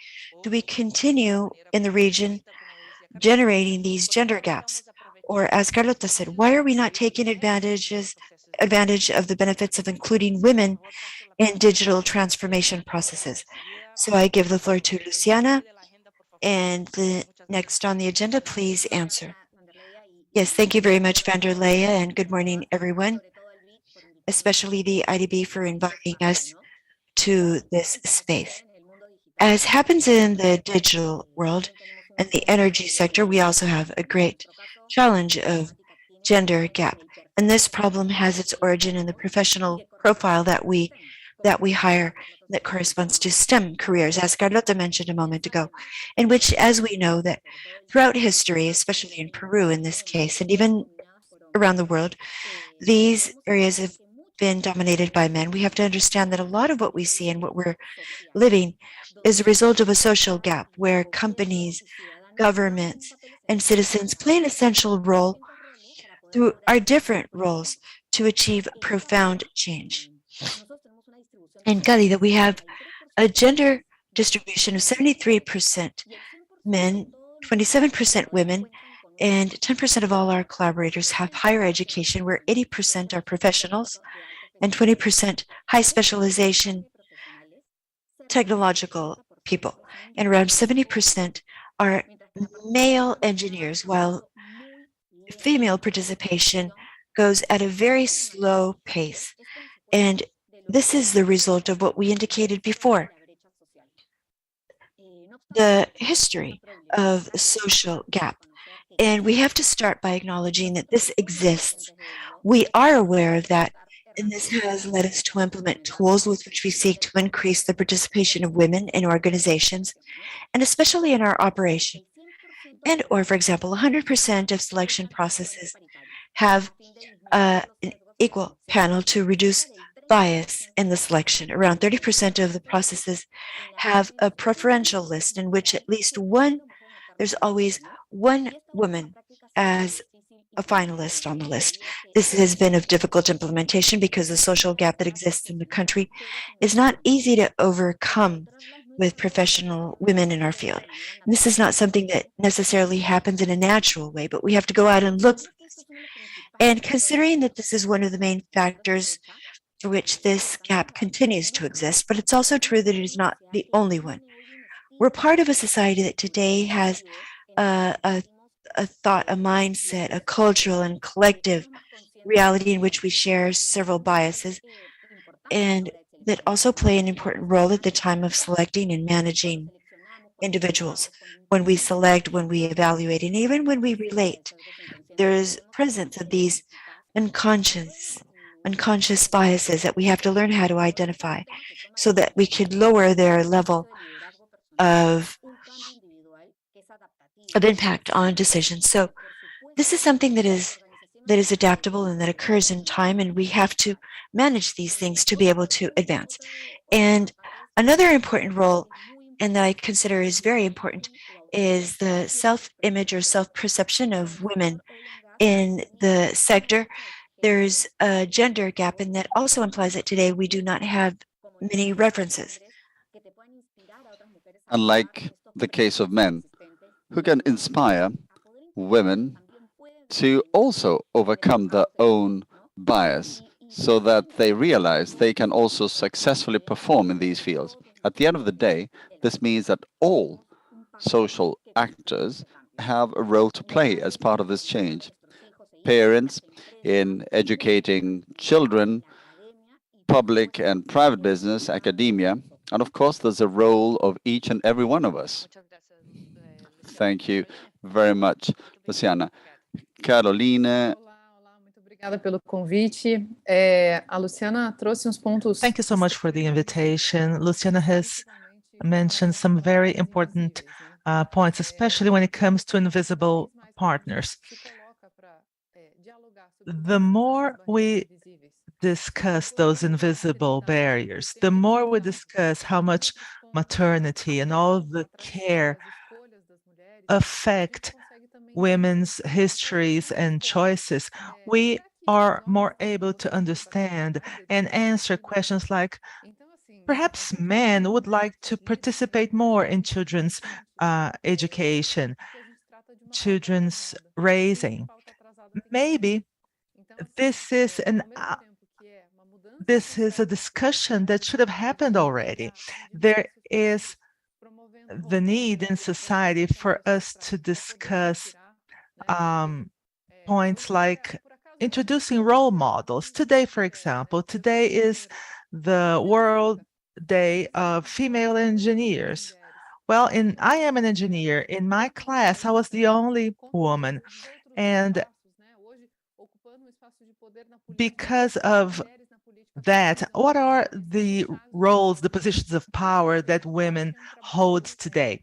Speaker 3: do we continue in the region generating these gender gaps? Or as Carlota said, why are we not taking advantage of the benefits of including women in digital transformation processes? So I give the floor to Luciana, and the next on the agenda, please answer. Yes, thank you very much, Vanderleia, and good morning, everyone, especially the IDB for inviting us to this space. As happens in the digital world and the energy sector, we also have a great challenge of gender gap. And this problem has its origin in the professional profile that we hire that corresponds to STEM careers, as Carlota mentioned a moment ago, in which, as we know, that throughout history, especially in Peru in this case, and even around the world, these areas have been dominated by men. We have to understand that a lot of what we see and what we're living is a result of a social gap where companies, governments, and citizens play an essential role through our different roles to achieve profound change. In Calida, we have a gender distribution of 73% men, 27% women, and 10% of all our collaborators have higher education, where 80% are professionals and 20% high specialization technological people, and around 70% are male engineers, while female participation goes at a very slow pace. And this is the result of what we indicated before, the history of social gap. And we have to start by acknowledging that this exists. We are aware of that, and this has led us to implement tools with which we seek to increase the participation of women in organizations, and especially in our operation. And, or for example, 100% of selection processes have an equal panel to reduce bias in the selection. Around 30% of the processes have a preferential list in which at least there's always one woman as a finalist on the list. This has been of difficult implementation because the social gap that exists in the country is not easy to overcome with professional women in our field. And this is not something that necessarily happens in a natural way, but we have to go out and look for this. And considering that this is one of the main factors for which this gap continues to exist, but it's also true that it is not the only one. We're part of a society that today has a thought, a mindset, a cultural and collective reality in which we share several biases and that also play an important role at the time of selecting and managing individuals. When we select, when we evaluate, and even when we relate, there is presence of these unconscious biases that we have to learn how to identify so that we could lower their level of impact on decisions. So this is something that is adaptable and that occurs in time, and we have to manage these things to be able to advance. And another important role, and that I consider is very important, is the self-image or self-perception of women in the sector. There's a gender gap, and that also implies that today we do not have many references.
Speaker 6: Unlike the case of men, who can inspire women to also overcome their own bias so that they realize they can also successfully perform in these fields. At the end of the day, this means that all social actors have a role to play as part of this change. Parents in educating children, public and private business, academia, and of course, there's a role of each and every one of us. Thank you very much, Luciana. Carolina.
Speaker 7: Obrigada pelo convite. A Luciana trouxe uns pontos.
Speaker 8: Thank you so much for the invitation. Luciana has mentioned some very important points, especially when it comes to invisible partners. The more we discuss those invisible barriers, the more we discuss how much maternity and all the care affect women's histories and choices, we are more able to understand and answer questions like, perhaps men would like to participate more in children's education, children's raising. Maybe this is a discussion that should have happened already. There is the need in society for us to discuss points like introducing role models. Today, for example, today is the World Day of Female Engineers. Well, I am an engineer. In my class, I was the only woman. And because of that, what are the roles, the positions of power that women hold today?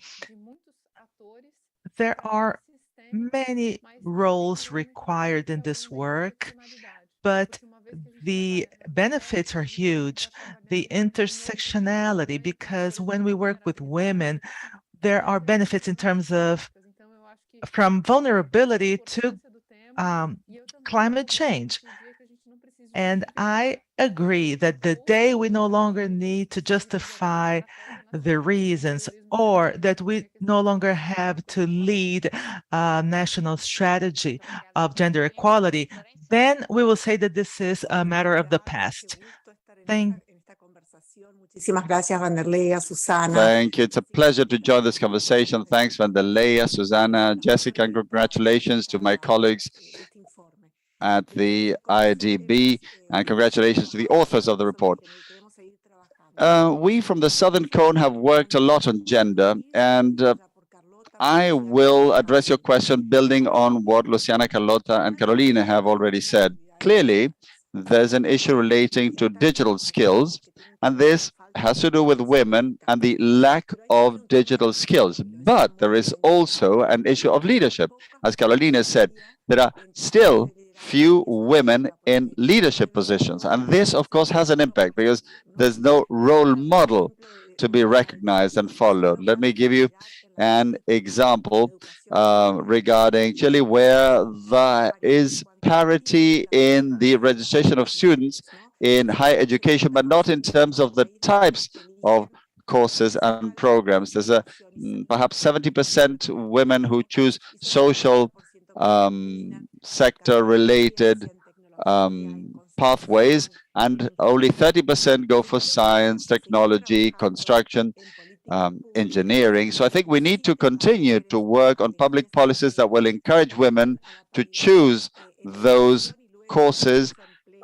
Speaker 8: There are many roles required in this work, but the benefits are huge. The intersectionality, because when we work with women, there are benefits in terms of from vulnerability to climate change. And I agree that the day we no longer need to justify the reasons, or that we no longer have to lead a national strategy of gender equality, then we will say that this is a matter of the past. Thank
Speaker 6: you. It's a pleasure to join this conversation. Thanks, Vanderleia, Susana, Jessica, and congratulations to my colleagues at the IDB, and congratulations to the authors of the report. We from the Southern Cone have worked a lot on gender, and I will address your question building on what Luciana, Carlota, and Carolina have already said. Clearly, there's an issue relating to digital skills, and this has to do with women and the lack of digital skills. But there is also an issue of leadership. As Carolina said, there are still few women in leadership positions. And this, of course, has an impact because there's no role model to be recognized and followed. Let me give you an example regarding Chile, where there is parity in the registration of students in higher education, but not in terms of the types of courses and programs. There's a perhaps 70% women who choose social sector related pathways, and only 30% go for science, technology, construction, engineering. So I think we need to continue to work on public policies that will encourage women to choose those courses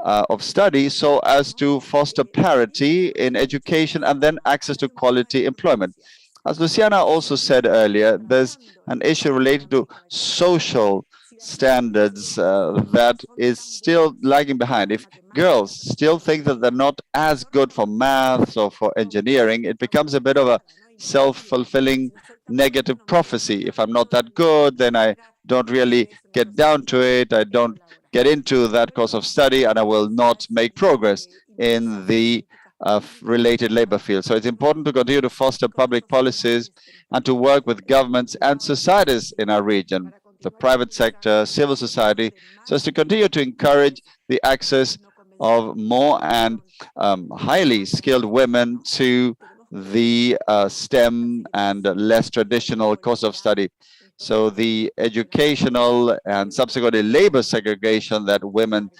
Speaker 6: of study so as to foster parity in education and then access to quality employment. As Luciana also said earlier, there's an issue related to social standards that is still lagging behind. If girls still think that they're not as good for maths or for engineering, it becomes a bit of a self-fulfilling negative prophecy. If I'm not that good, then I don't really get down to it. I don't get into that course of study, and I will not make progress in the related labor field. So it's important to continue to foster public policies and to work with governments and societies in our region, the private sector, civil society, so as to continue to encourage the access of more and highly skilled women to the STEM and less traditional course of study. So the educational and subsequently labor segregation that women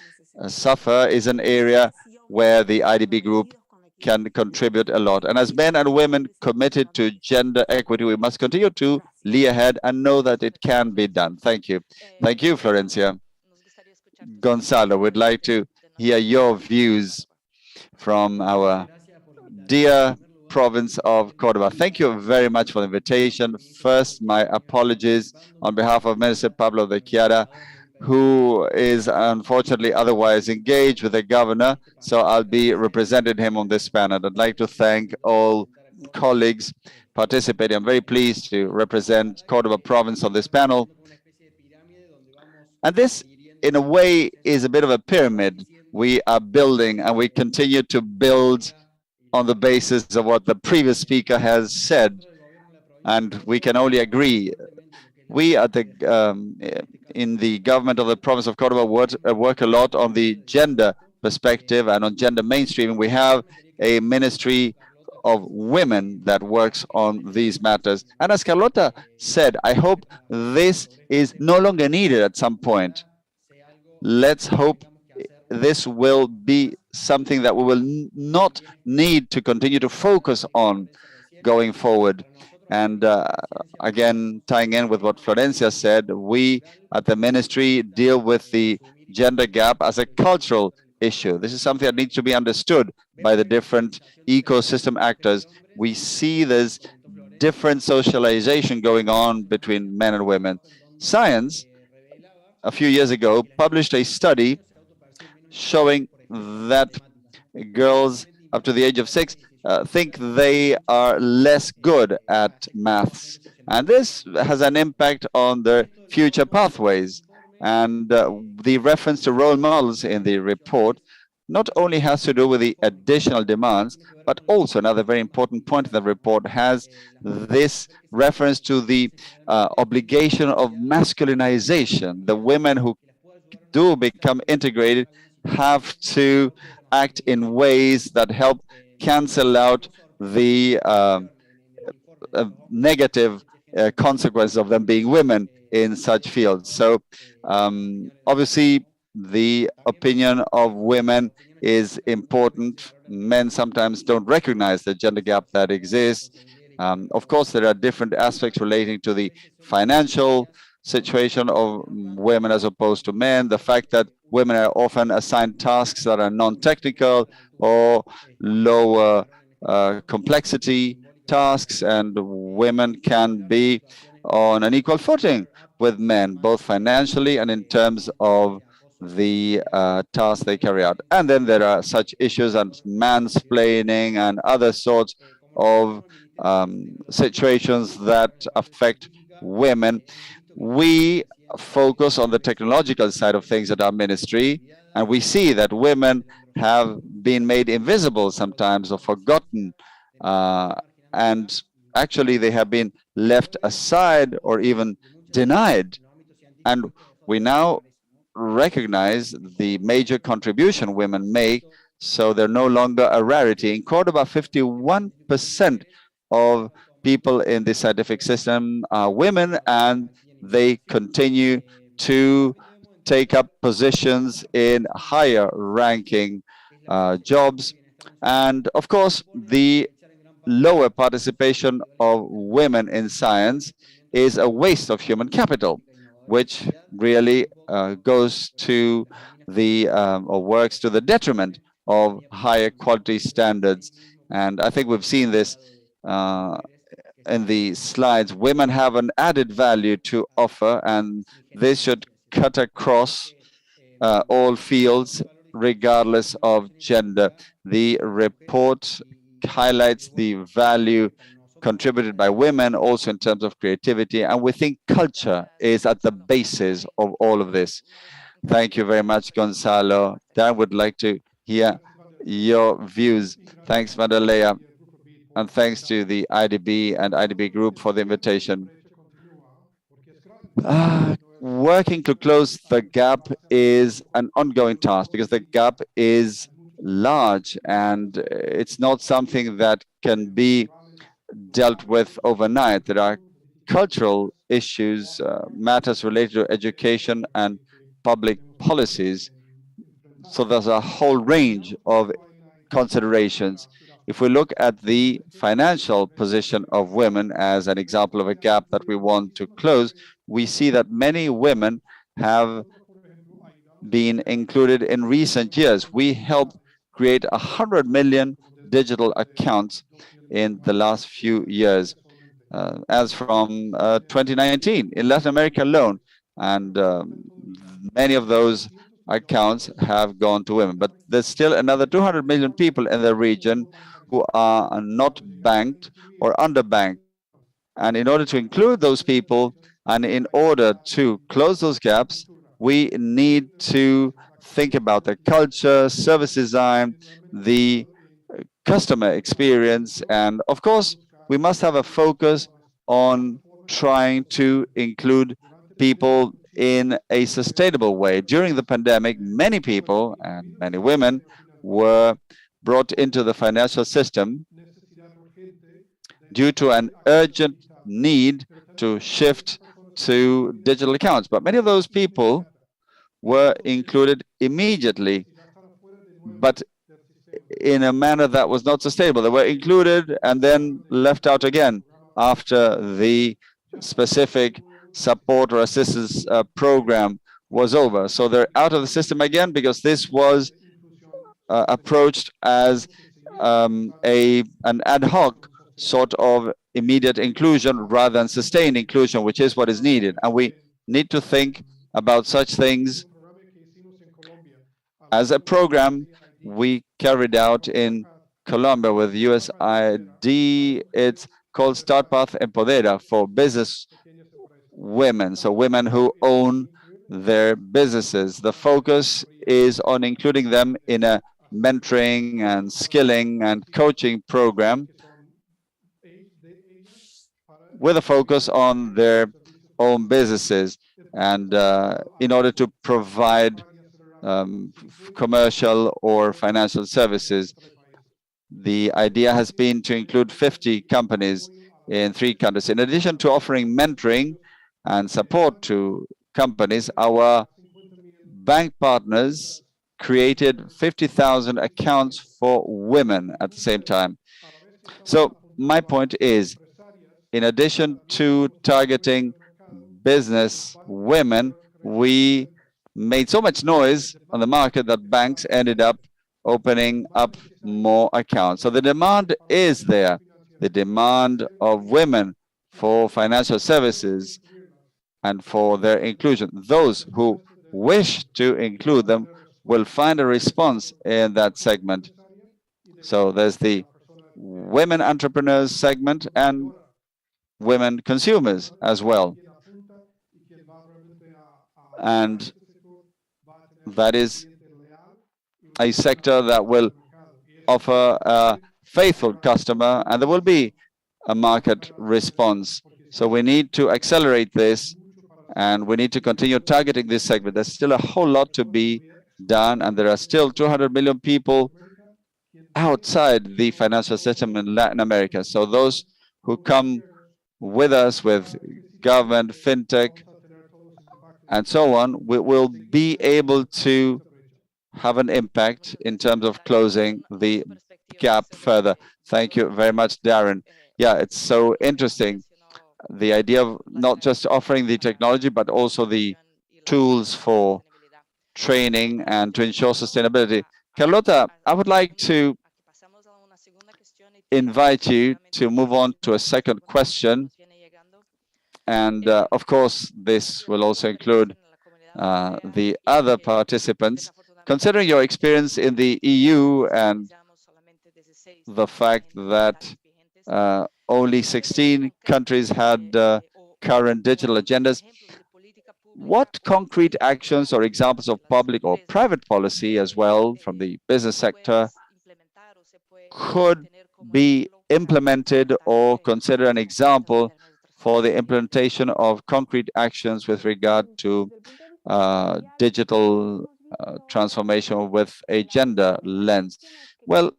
Speaker 6: suffer is an area where the IDB group can contribute a lot. And as men and women committed to gender equity, we must continue to lead ahead and know that it can be done. Thank you. Thank you, Florencia. Gonzalo, we'd like to hear your views from our dear province of Cordoba. Thank you very much for the invitation. First, my apologies on behalf of Minister Pablo de Chiara, who is unfortunately otherwise engaged with the governor, so I'll be representing him on this panel. I'd like to thank all colleagues participating. I'm very pleased to represent Cordoba province on this panel. And this, in a way, is a bit of a pyramid we are building, and we continue to build on the basis of what the previous speaker has said, and we can only agree. We at the in the government of the province of Cordoba work a lot on the gender perspective and on gender mainstreaming. We have a ministry of women that works on these matters. And as Carlota said, I hope this is no longer needed at some point. Let's hope this will be something that we will not need to continue to focus on going forward. And again, tying in with what Florencia said, we at the ministry deal with the gender gap as a cultural issue. This is something that needs to be understood by the different ecosystem actors. We see there's different socialization going on between men and women. Science, a few years ago, published a study showing that girls up to the age of 6 think they are less good at maths. And this has an impact on their future pathways. And the reference to role models in the report not only has to do with the additional demands, but also another very important point in the report has this reference to the obligation of masculinization. The women who do become integrated have to act in ways that help cancel out the negative consequences of them being women in such fields. So obviously the opinion of women is important. Men sometimes don't recognize the gender gap that exists. Of course, there are different aspects relating to the financial situation of women as opposed to men, the fact that women are often assigned tasks that are non-technical or lower complexity tasks, and women can be on an equal footing with men, both financially and in terms of the tasks they carry out. And then there are such issues as mansplaining and other sorts of situations that affect women. We focus on the technological side of things at our ministry, and we see that women have been made invisible sometimes or forgotten, and actually they have been left aside or even denied. And we now recognize the major contribution women make, so they're no longer a rarity. In Cordoba, 51% of people in the scientific system are women, and they continue to take up positions in higher ranking jobs. And of course, the lower participation of women in science is a waste of human capital, which really goes to the or works to the detriment of higher quality standards. And I think we've seen this in the slides. Women have an added value to offer, and this should cut across all fields, regardless of gender. The report highlights the value contributed by women also in terms of creativity, and we think culture is at the basis of all of this. Thank you very much, Gonzalo. I would like to hear your views. Thanks, Madalea, and thanks to the IDB and IDB Group for the invitation. Working to close the gap is an ongoing task because the gap is large and it's not something that can be dealt with overnight. There are cultural issues, matters related to education and public policies. So there's a whole range of considerations. If we look at the financial position of women as an example of a gap that we want to close, we see that many women have been included in recent years. We helped create 100 million digital accounts in the last few years, as from 2019 in Latin America alone. And many of those accounts have gone to women. But there's still another 200 million people in the region who are not banked or underbanked. And in order to include those people and in order to close those gaps, we need to think about the culture, service design, the customer experience. And of course, we must have a focus on trying to include people in a sustainable way. During the pandemic, many people and many women were brought into the financial system due to an urgent need to shift to digital accounts. But many of those people were included immediately, but in a manner that was not sustainable. They were included and then left out again after the specific support or assistance program was over. So they're out of the system again because this was approached as an ad hoc sort of immediate inclusion rather than sustained inclusion, which is what is needed. And we need to think about such things as a program we carried out in Colombia with USAID. It's called Start Path Empodera for business women, so women who own their businesses. The focus is on including them in a mentoring and skilling and coaching program with a focus on their own businesses and in order to provide commercial or financial services. The idea has been to include 50 companies in 3 countries. In addition to offering mentoring and support to companies, our bank partners created 50,000 accounts for women at the same time. So my point is, in addition to targeting business women, we made so much noise on the market that banks ended up opening up more accounts. So the demand is there, the demand of women for financial services and for their inclusion. Those who wish to include them will find a response in that segment. So there's the women entrepreneurs segment and women consumers as well. And that is a sector that will offer a faithful customer, and there will be a market response. So we need to accelerate this, and we need to continue targeting this segment. There's still a whole lot to be done, and there are still 200 million people outside the financial system in Latin America. So those who come with us with government, fintech, and so on, we will be able to have an impact in terms of closing the gap further. Thank you very much, Darren. Yeah, it's so interesting. The idea of not just offering the technology, but also the tools for training and to ensure sustainability. Carlota, I would like to invite you to move on to a second question. And of course, this will also include the other participants. Considering your experience in the EU and the fact that only 16 countries had current digital agendas, what concrete actions or examples of public or private policy as well from the business sector could be implemented or consider an example for the implementation of concrete actions with regard to digital transformation with a gender lens? Well,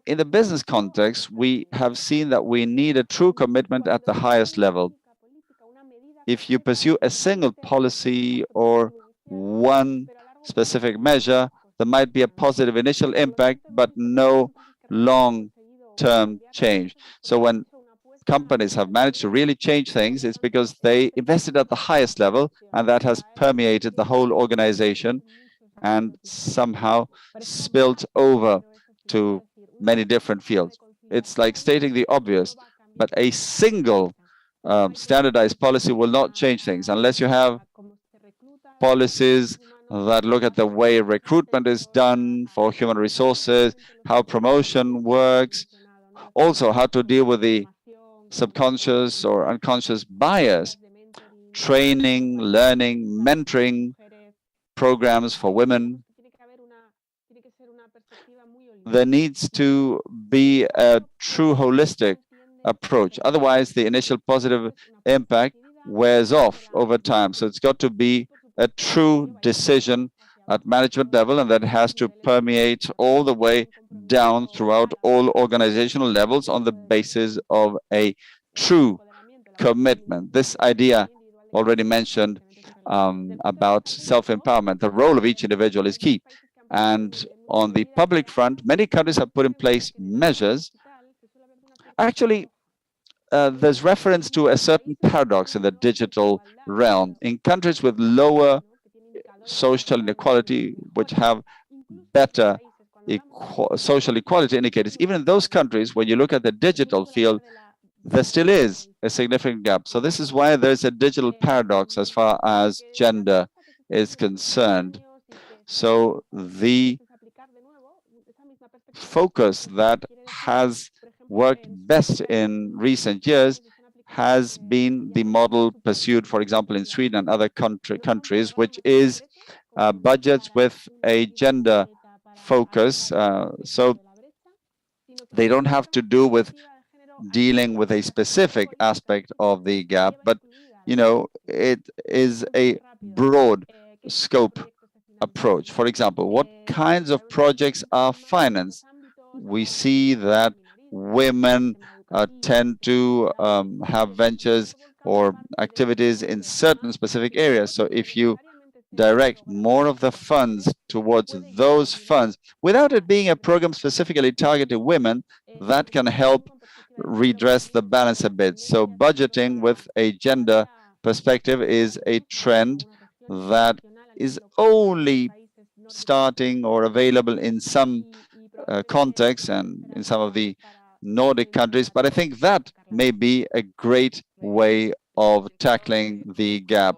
Speaker 6: in the business context, we have seen that we need a true commitment at the highest level. If you pursue a single policy or one specific measure, there might be a positive initial impact, but no long-term change. So when companies have managed to really change things, it's because they invested at the highest level, and that has permeated the whole organization and somehow spilled over to many different fields. It's like stating the obvious, but a single standardized policy will not change things unless you have policies that look at the way recruitment is done for human resources, how promotion works, also how to deal with the subconscious or unconscious bias, training, learning, mentoring programs for women. There needs to be a true holistic approach. Otherwise, the initial positive impact wears off over time. So it's got to be a true decision at management level, and that has to permeate all the way down throughout all organizational levels on the basis of a true commitment. This idea already mentioned about self-empowerment, the role of each individual is key. And on the public front, many countries have put in place measures. Actually, there's reference to a certain paradox in the digital realm. In countries with lower social inequality, which have better social equality indicators, even in those countries, when you look at the digital field, there still is a significant gap. So this is why there's a digital paradox as far as gender is concerned. So the focus that has worked best in recent years has been the model pursued, for example, in Sweden and other countries, which is budgets with a gender focus. So they don't have to do with dealing with a specific aspect of the gap, but it is a broad scope approach. For example, what kinds of projects are financed? We see that women tend to have ventures or activities in certain specific areas. So if you direct more of the funds towards those funds, without it being a program specifically targeted women, that can help redress the balance a bit. So budgeting with a gender perspective is a trend that is only starting or available in some contexts and in some of the Nordic countries, but I think that may be a great way of tackling the gap.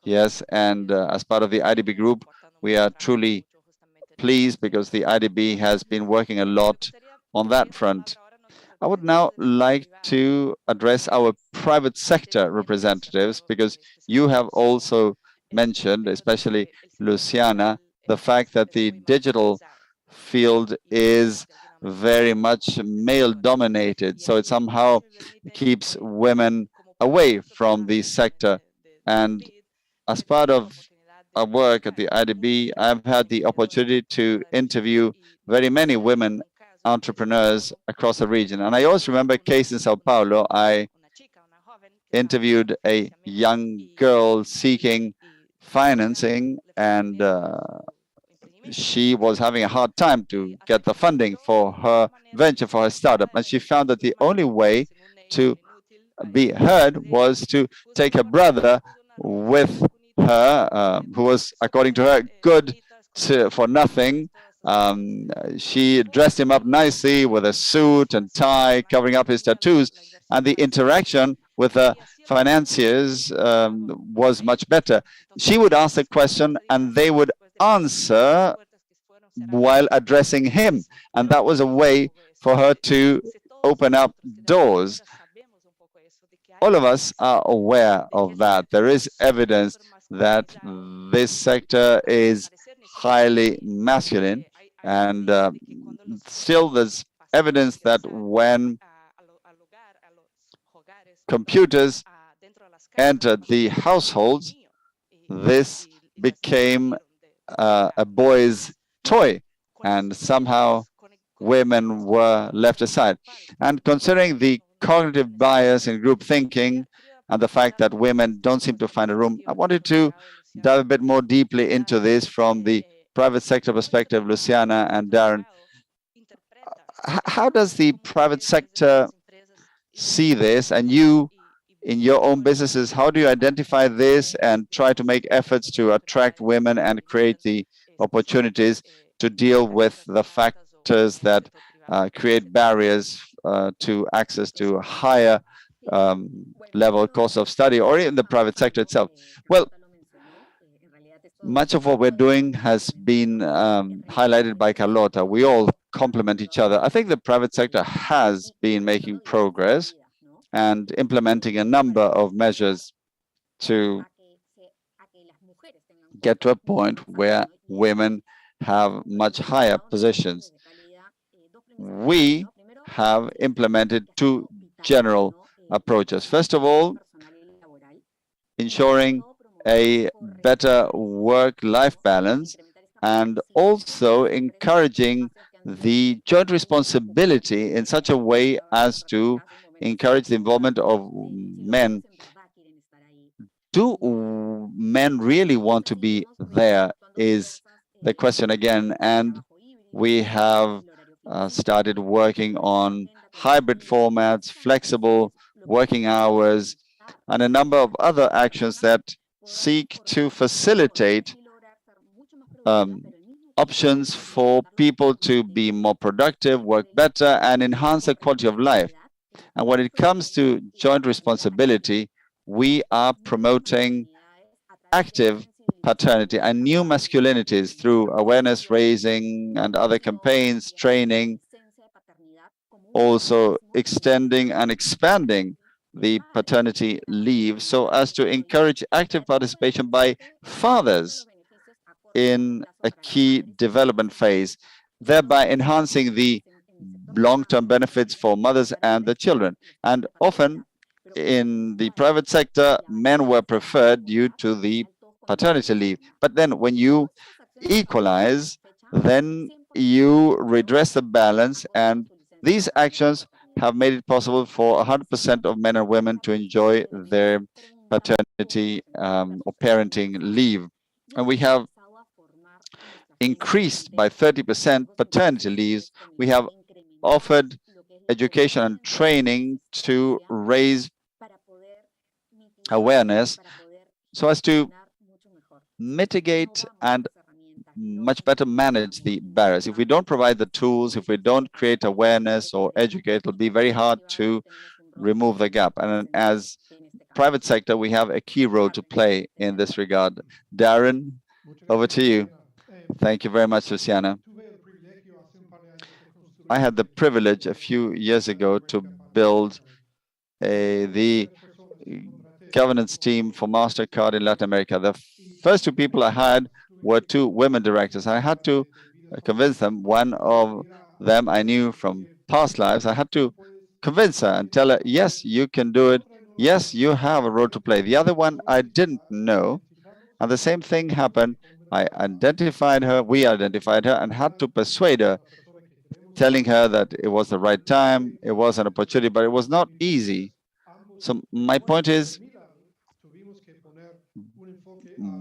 Speaker 6: Yes, and as part of the IDB group, we are truly pleased because the IDB has been working a lot on that front. I would now like to address our private sector representatives, because you have also mentioned, especially Luciana, the fact that the digital field is very much male-dominated, so it somehow keeps women away from the sector. And as part of our work at the IDB, I've had the opportunity to interview very many women entrepreneurs across the region. And I always remember a case in Sao Paulo. I interviewed a young girl seeking financing, and she was having a hard time to get the funding for her venture, for her startup. And she found that the only way to be heard was to take her brother with her, who was, according to her, good for nothing. She dressed him up nicely with a suit and tie, covering up his tattoos, and the interaction with the financiers was much better. She would ask a question, and they would answer while addressing him, and that was a way for her to open up doors. All of us are aware of that. There is evidence that this sector is highly masculine, and still there's evidence that when computers entered the households, this became a boy's toy, and somehow women were left aside. And considering the cognitive bias in group thinking and the fact that women don't seem to find a room, I wanted to dive a bit more deeply into this from the private sector perspective, Luciana and Darren. How does the private sector see this? And you, in your own businesses, how do you identify this and try to make efforts to attract women and create the opportunities to deal with the factors that create barriers to access to higher level cost of study, or in the private sector itself? Well, much of what we're doing has been highlighted by Carlota. We all complement each other. I think the private sector has been making progress and implementing a number of measures to get to a point where women have much higher positions. We have implemented two general approaches. First of all, ensuring a better work-life balance, and also encouraging the joint responsibility in such a way as to encourage the involvement of men. Do men really want to be there is the question again, and we have started working on hybrid formats, flexible working hours, and a number of other actions that seek to facilitate options for people to be more productive, work better, and enhance the quality of life. And when it comes to joint responsibility, we are promoting active paternity and new masculinities through awareness raising and other campaigns, training, also extending and expanding the paternity leave so as to encourage active participation by fathers in a key development phase, thereby enhancing the long-term benefits for mothers and the children. And often in the private sector, men were preferred due to the paternity leave. But then when you equalize, then you redress the balance, and these actions have made it possible for 100% of men and women to enjoy their paternity or parenting leave. And we have increased by 30% paternity leaves. We have offered education and training to raise awareness so as to mitigate and much better manage the barriers. If we don't provide the tools, if we don't create awareness or educate, it'll be very hard to remove the gap. And as private sector, we have a key role to play in this regard. Darren, over to you. Thank you very much, Luciana. I had the privilege a few years ago to build the governance team for MasterCard in Latin America. The first two people I hired were two women directors. I had to convince them. One of them I knew from past lives. I had to convince her and tell her, yes, you can do it. Yes, you have a role to play. The other one I didn't know. And the same thing happened. I identified her, we identified her, and had to persuade her, telling her that it was the right time, it was an opportunity, but it was not easy. So my point is,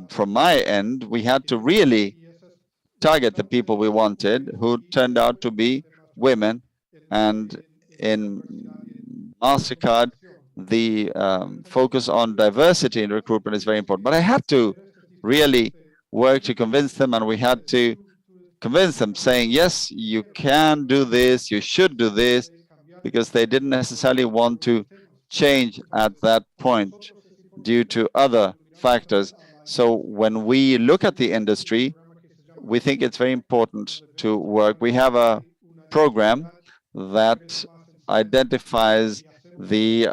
Speaker 6: from my end, we had to really target the people we wanted, who turned out to be women. And in MasterCard, the focus on diversity in recruitment is very important. But I had to really work to convince them, and we had to convince them, saying, yes, you can do this, you should do this, because they didn't necessarily want to change at that point due to other factors. So when we look at the industry, we think it's very important to work. We have a program that identifies the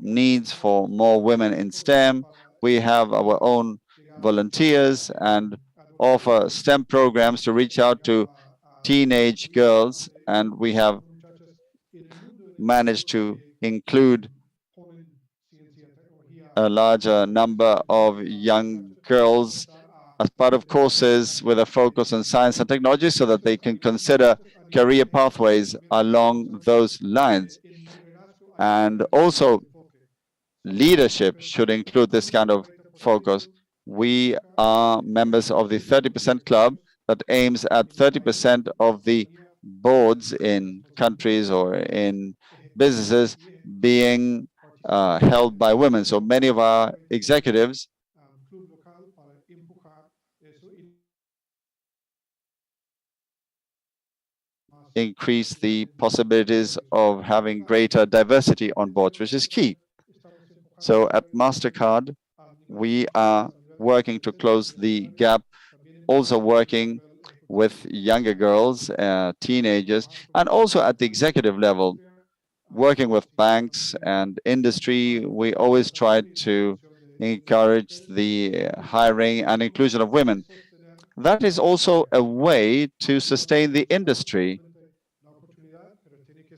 Speaker 6: needs for more women in STEM. We have our own volunteers and offer STEM programs to reach out to teenage girls, and we have managed to include a larger number of young girls as part of courses with a focus on science and technology, so that they can consider career pathways along those lines. And also, leadership should include this kind of focus. We are members of the 30% Club that aims at 30% of the boards in countries or in businesses being held by women. So many of our executives increase the possibilities of having greater diversity on boards, which is key. So at MasterCard, we are working to close the gap, also working with younger girls, teenagers, and also at the executive level, working with banks and industry. We always try to encourage the hiring and inclusion of women. That is also a way to sustain the industry.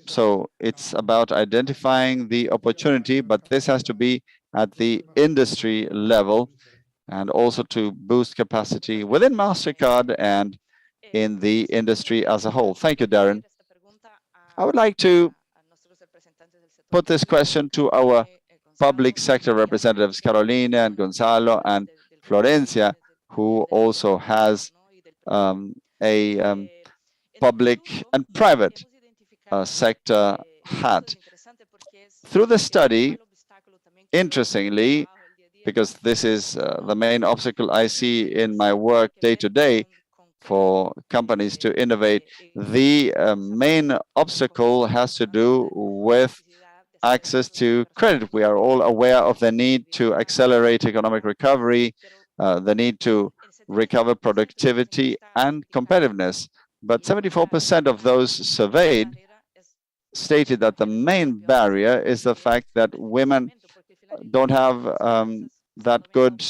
Speaker 6: So it's about identifying the opportunity, but this has to be at the industry level, and also to boost capacity within MasterCard and in the industry as a whole. Thank you, Darren. I would like to put this question to our public sector representatives, Carolina and Gonzalo and Florencia, who also has a public and private sector hat. Through the study, interestingly, because this is the main obstacle I see in my work day to day for companies to innovate, the main obstacle has to do with access to credit. We are all aware of the need to accelerate economic recovery, the need to recover productivity and competitiveness. But 74% of those surveyed stated that the main barrier is the fact that women don't have that good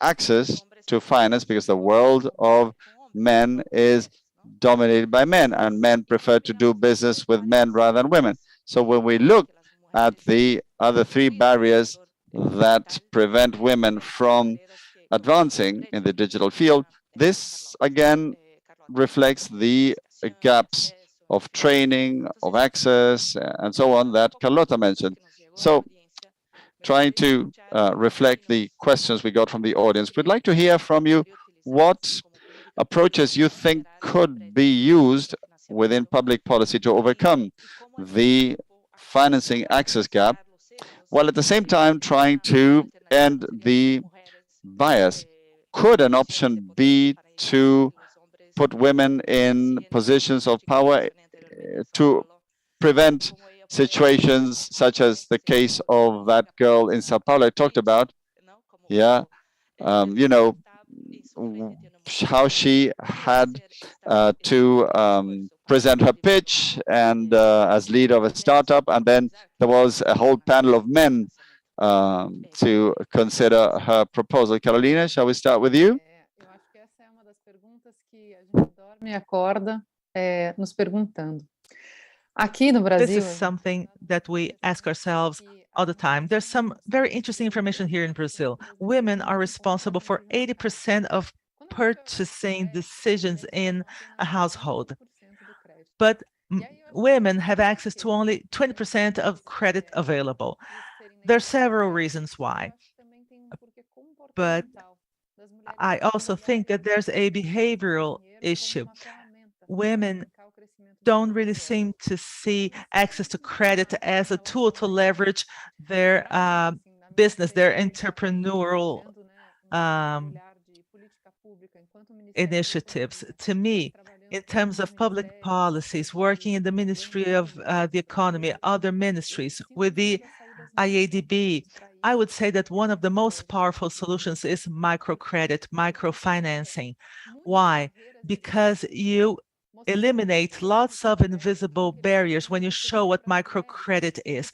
Speaker 6: access to finance, because the world of men is dominated by men, and men prefer to do business with men rather than women. So when we look at the other three barriers that prevent women from advancing in the digital field, this again reflects the gaps of training, of access, and so on that Carlota mentioned. So trying to reflect the questions we got from the audience, we'd like to hear from you what approaches you think could be used within public policy to overcome the financing access gap, while at the same time trying to end the bias. Could an option be to put women in positions of power to prevent situations such as the case of that girl in Sao Paulo I talked about? Yeah, you know, how she had to present her pitch and as leader of a startup, and then there was a whole panel of men to consider her proposal. Carolina, shall we start with you?
Speaker 7: Eu acho que essa é uma das perguntas que a gente dorme e acorda nos perguntando. Aqui no Brasil,
Speaker 8: This is something that we ask ourselves all the time. There's some very interesting information here in Brazil. Women are responsible for 80% of purchasing decisions in a household, but women have access to only 20% of credit available. There are several reasons why, but I also think that there's a behavioral issue. Women don't really seem to see access to credit as a tool to leverage their business, their entrepreneurial initiatives. To me, in terms of public policies, working in the Ministry of the Economy, other ministries, with the IADB, I would say that one of the most powerful solutions is microcredit, microfinancing. Why? Because you eliminate lots of invisible barriers when you show what microcredit is.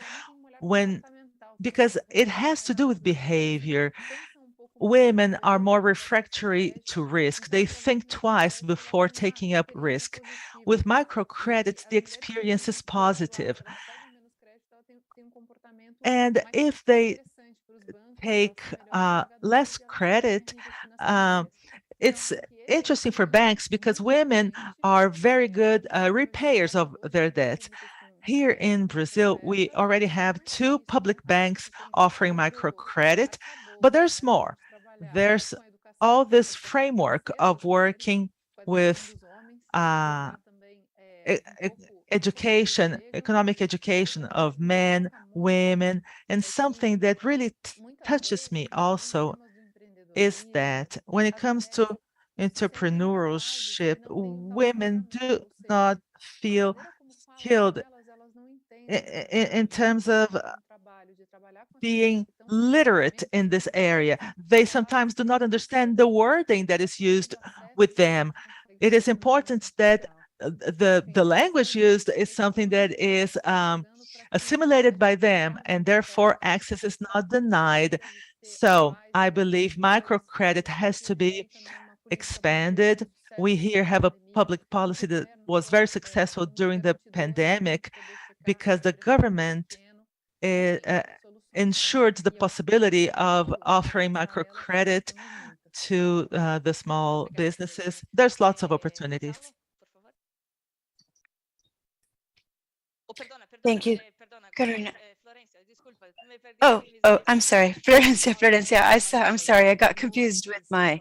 Speaker 8: Because it has to do with behavior. Women are more refractory to risk. They think twice before taking up risk. With microcredits, the experience is positive. And if they take less credit, it's interesting for banks because women are very good repayers of their debts. Here in Brazil, we already have 2 public banks offering microcredit, but there's more. There's all this framework of working with education, economic education of men, women, and something that really touches me also is that when it comes to entrepreneurship, women do not feel skilled in terms of being literate in this area. They sometimes do not understand the wording that is used with them. It is important that the language used is something that is assimilated by them, and therefore access is not denied. So I believe microcredit has to be expanded. We here have a public policy that was very successful during the pandemic because the government ensured the possibility of offering microcredit to the small businesses. There's lots of opportunities.
Speaker 3: Thank you, Carolina. Oh, I'm sorry, Florencia. I'm sorry, I got confused with my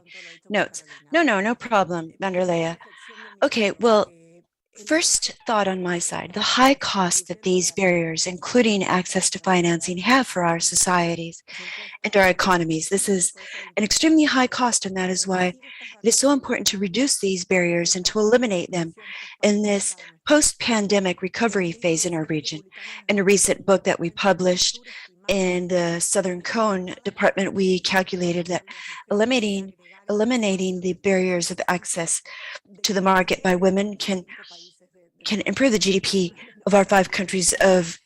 Speaker 3: notes. No problem, Vanderleia. Okay, well, first thought on my side, the high cost that these barriers, including access to financing, have for our societies and our economies. This is an extremely high cost, and that is why it is so important to reduce these barriers and to eliminate them in this post-pandemic recovery phase in our region. In a recent book that we published in the Southern Cone Department, we calculated that eliminating the barriers of access to the market by women can improve the GDP of our 5 countries of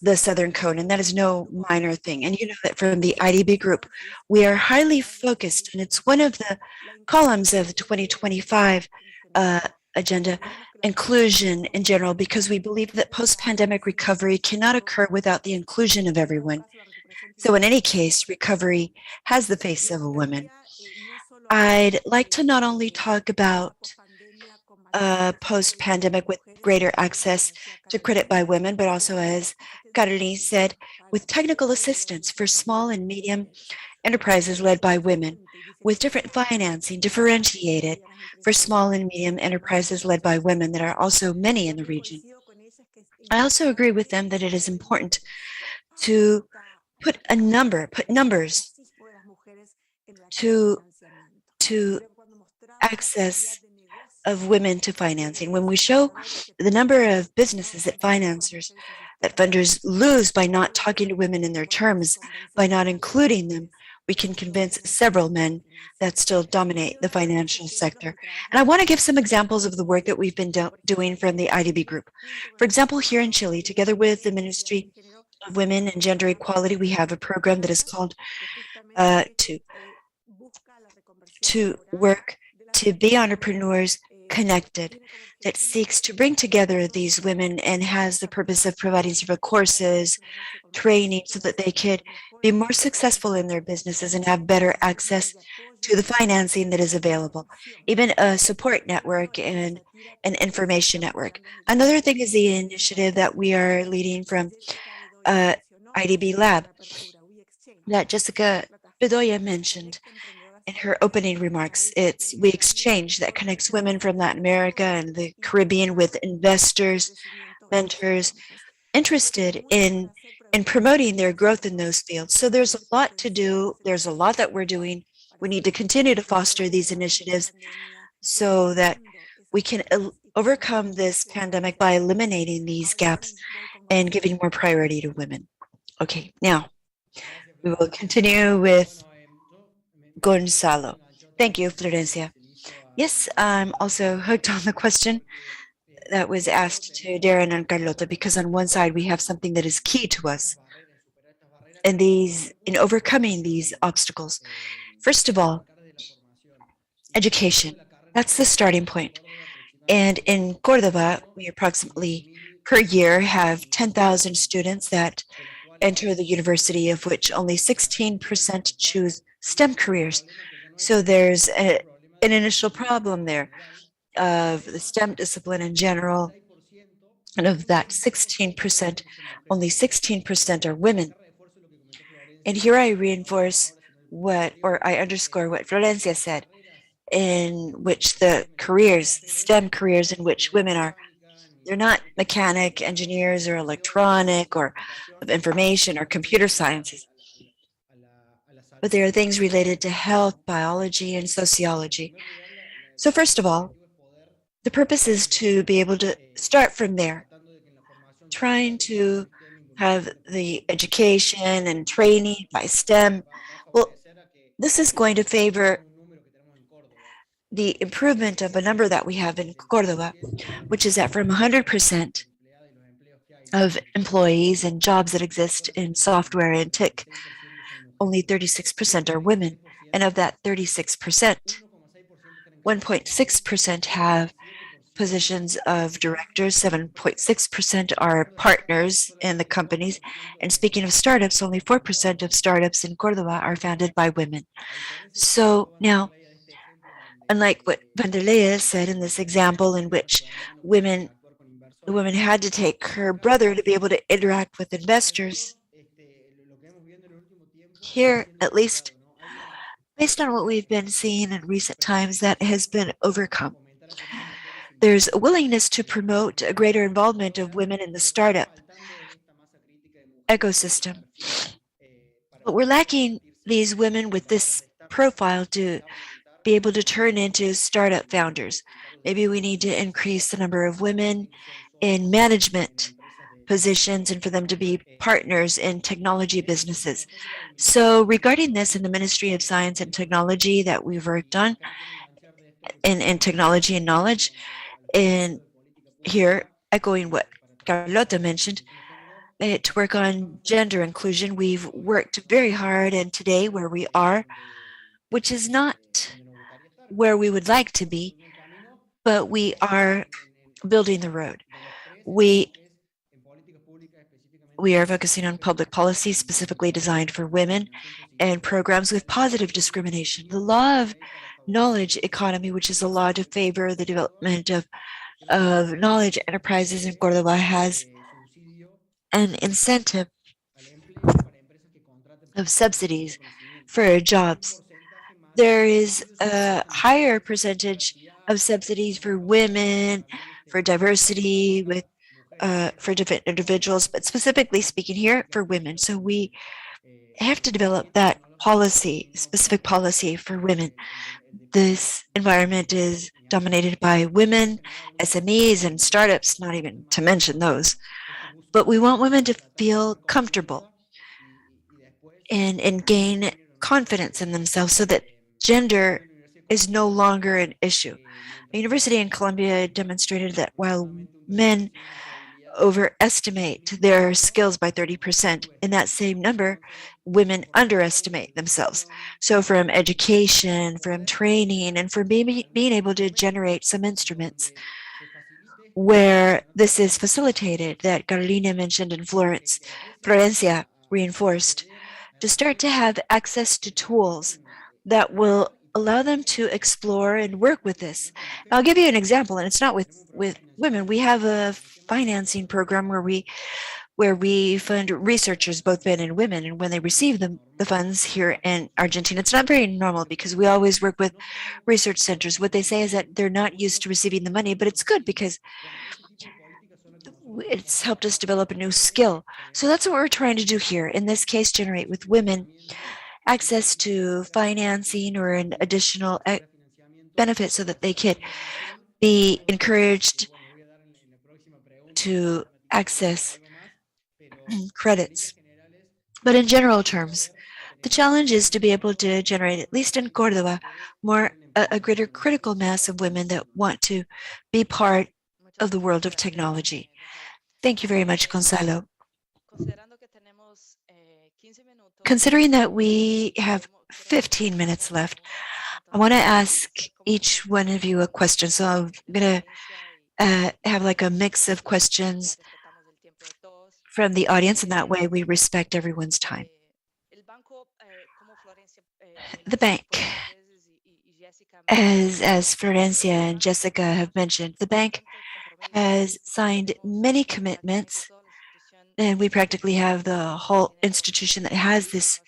Speaker 3: the Southern Cone, and that is no minor thing. And you know that from the IDB group, we are highly focused, and it's one of the columns of the 2025 agenda, inclusion in general, because we believe that post-pandemic recovery cannot occur without the inclusion of everyone. So in any case, recovery has the face of a woman. I'd like to not only talk about post-pandemic with greater access to credit by women, but also, as Carolina said, with technical assistance for small and medium enterprises led by women, with different financing differentiated for small and medium enterprises led by women that are also many in the region. I also agree with them that it is important to put numbers to access of women to financing. When we show the number of businesses that funders lose by not talking to women in their terms, by not including them, we can convince several men that still dominate the financial sector. And I want to give some examples of the work that we've been doing from the IDB group. For example, here in Chile, together with the Ministry of Women and Gender Equality, we have a program that is called to work to be entrepreneurs connected, that seeks to bring together these women and has the purpose of providing several courses, training, so that they could be more successful in their businesses and have better access to the financing that is available, even a support network and an information network. Another thing is the initiative that we are leading from IDB lab that Jessica Bedoya mentioned in her opening remarks. It's We Exchange that connects women from Latin America and the Caribbean with investors, mentors, interested in promoting their growth in those fields. So there's a lot to do. There's a lot that we're doing. We need to continue to foster these initiatives so that we can overcome this pandemic by eliminating these gaps and giving more priority to women. Okay, now we will continue with Gonzalo. Thank you, Florencia. Yes, I'm also hooked on the question that was asked to Darren and Carlota, because on one side we have something that is key to us in overcoming these obstacles. First of all, education. That's the starting point. And in Córdoba, we approximately per year have 10,000 students that enter the university, of which only 16% choose STEM careers. So there's an initial problem there of the STEM discipline in general. And of that 16%, only 16% are women. And here I reinforce I underscore what Florencia said, in which the careers, STEM careers in which women are, they're not mechanic, engineers, or electronic, or of information or computer sciences, but there are things related to health, biology, and sociology. So first of all, the purpose is to be able to start from there, trying to have the education and training by STEM. Well, this is going to favor the improvement of a number that we have in Córdoba, which is that from 100% of employees and jobs that exist in software and tech, only 36% are women. And of that 36%, 1.6% have positions of directors, 7.6% are partners in the companies. And speaking of startups, only 4% of startups in Córdoba are founded by women. So now, unlike what Vanderleia said in this example, in which the woman had to take her brother to be able to interact with investors, here, at least based on what we've been seeing in recent times, that has been overcome. There's a willingness to promote a greater involvement of women in the startup ecosystem. But we're lacking these women with this profile to be able to turn into startup founders. Maybe we need to increase the number of women in management positions and for them to be partners in technology businesses. So regarding this, in the Ministry of Science and Technology that we've worked on in technology and knowledge, and here echoing what Carlota mentioned, to work on gender inclusion, we've worked very hard, and today where we are, which is not where we would like to be, but we are building the road. We are focusing on public policy specifically designed for women and programs with positive discrimination. The law of knowledge economy, which is a law to favor the development of knowledge enterprises in Córdoba, has an incentive of subsidies for jobs. There is a higher percentage of subsidies for women, for diversity, for different individuals, but specifically speaking here for women. So we have to develop that policy, specific policy for women. This environment is dominated by women, SMEs, and startups, not even to mention those. But we want women to feel comfortable and gain confidence in themselves so that gender is no longer an issue. A university in Colombia demonstrated that while men overestimate their skills by 30%, in that same number, women underestimate themselves. So from education, from training, and from being able to generate some instruments where this is facilitated, that Carolina mentioned and Florencia reinforced, to start to have access to tools that will allow them to explore and work with this. And I'll give you an example, and it's not with women. We have a financing program where we where we fund researchers, both men and women, and when they receive the funds here in Argentina, it's not very normal because we always work with research centers. What they say is that they're not used to receiving the money, but it's good because it's helped us develop a new skill. So that's what we're trying to do here. In this case, generate with women access to financing or an additional benefit so that they could be encouraged to access credits. But in general terms, the challenge is to be able to generate, at least in Córdoba, a greater critical mass of women that want to be part of the world of technology. Thank you very much, Gonzalo. Considering that we have 15 minutes left, I want to ask each one of you a question. So I'm going to have like a mix of questions from the audience, and that way we respect everyone's time. The bank, as Florencia and Jessica have mentioned, the bank has signed many commitments, and we practically have the whole institution that has this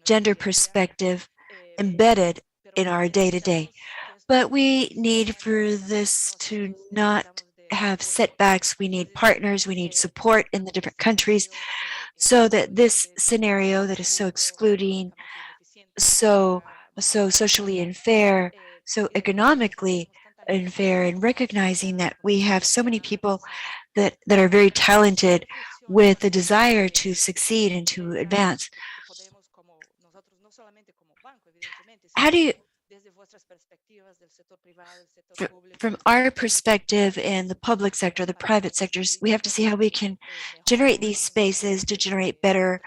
Speaker 3: gender perspective embedded in our day-to-day. But we need for this to not have setbacks. We need partners, we need support in the different countries so that this scenario that is so excluding, so socially unfair, so economically unfair, and recognizing that we have so many people that are very talented with the desire to succeed and to advance. How do you, from our perspective in the public sector, the private sectors, we have to see how we can generate these spaces to generate better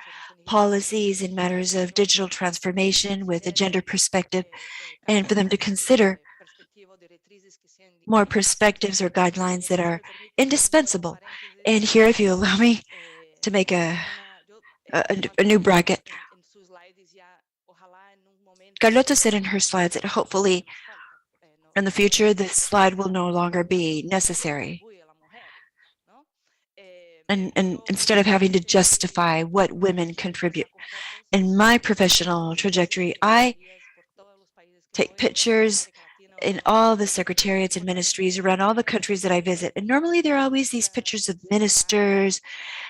Speaker 3: policies in matters of digital transformation with a gender perspective, and for them to consider more perspectives or guidelines that are indispensable. And here, if you allow me to make a new bracket, Carlota said in her slides that hopefully in the future, this slide will no longer be necessary. And instead of having to justify what women contribute. In my professional trajectory, I take pictures in all the secretariats and ministries around all the countries that I visit. And normally there are always these pictures of ministers,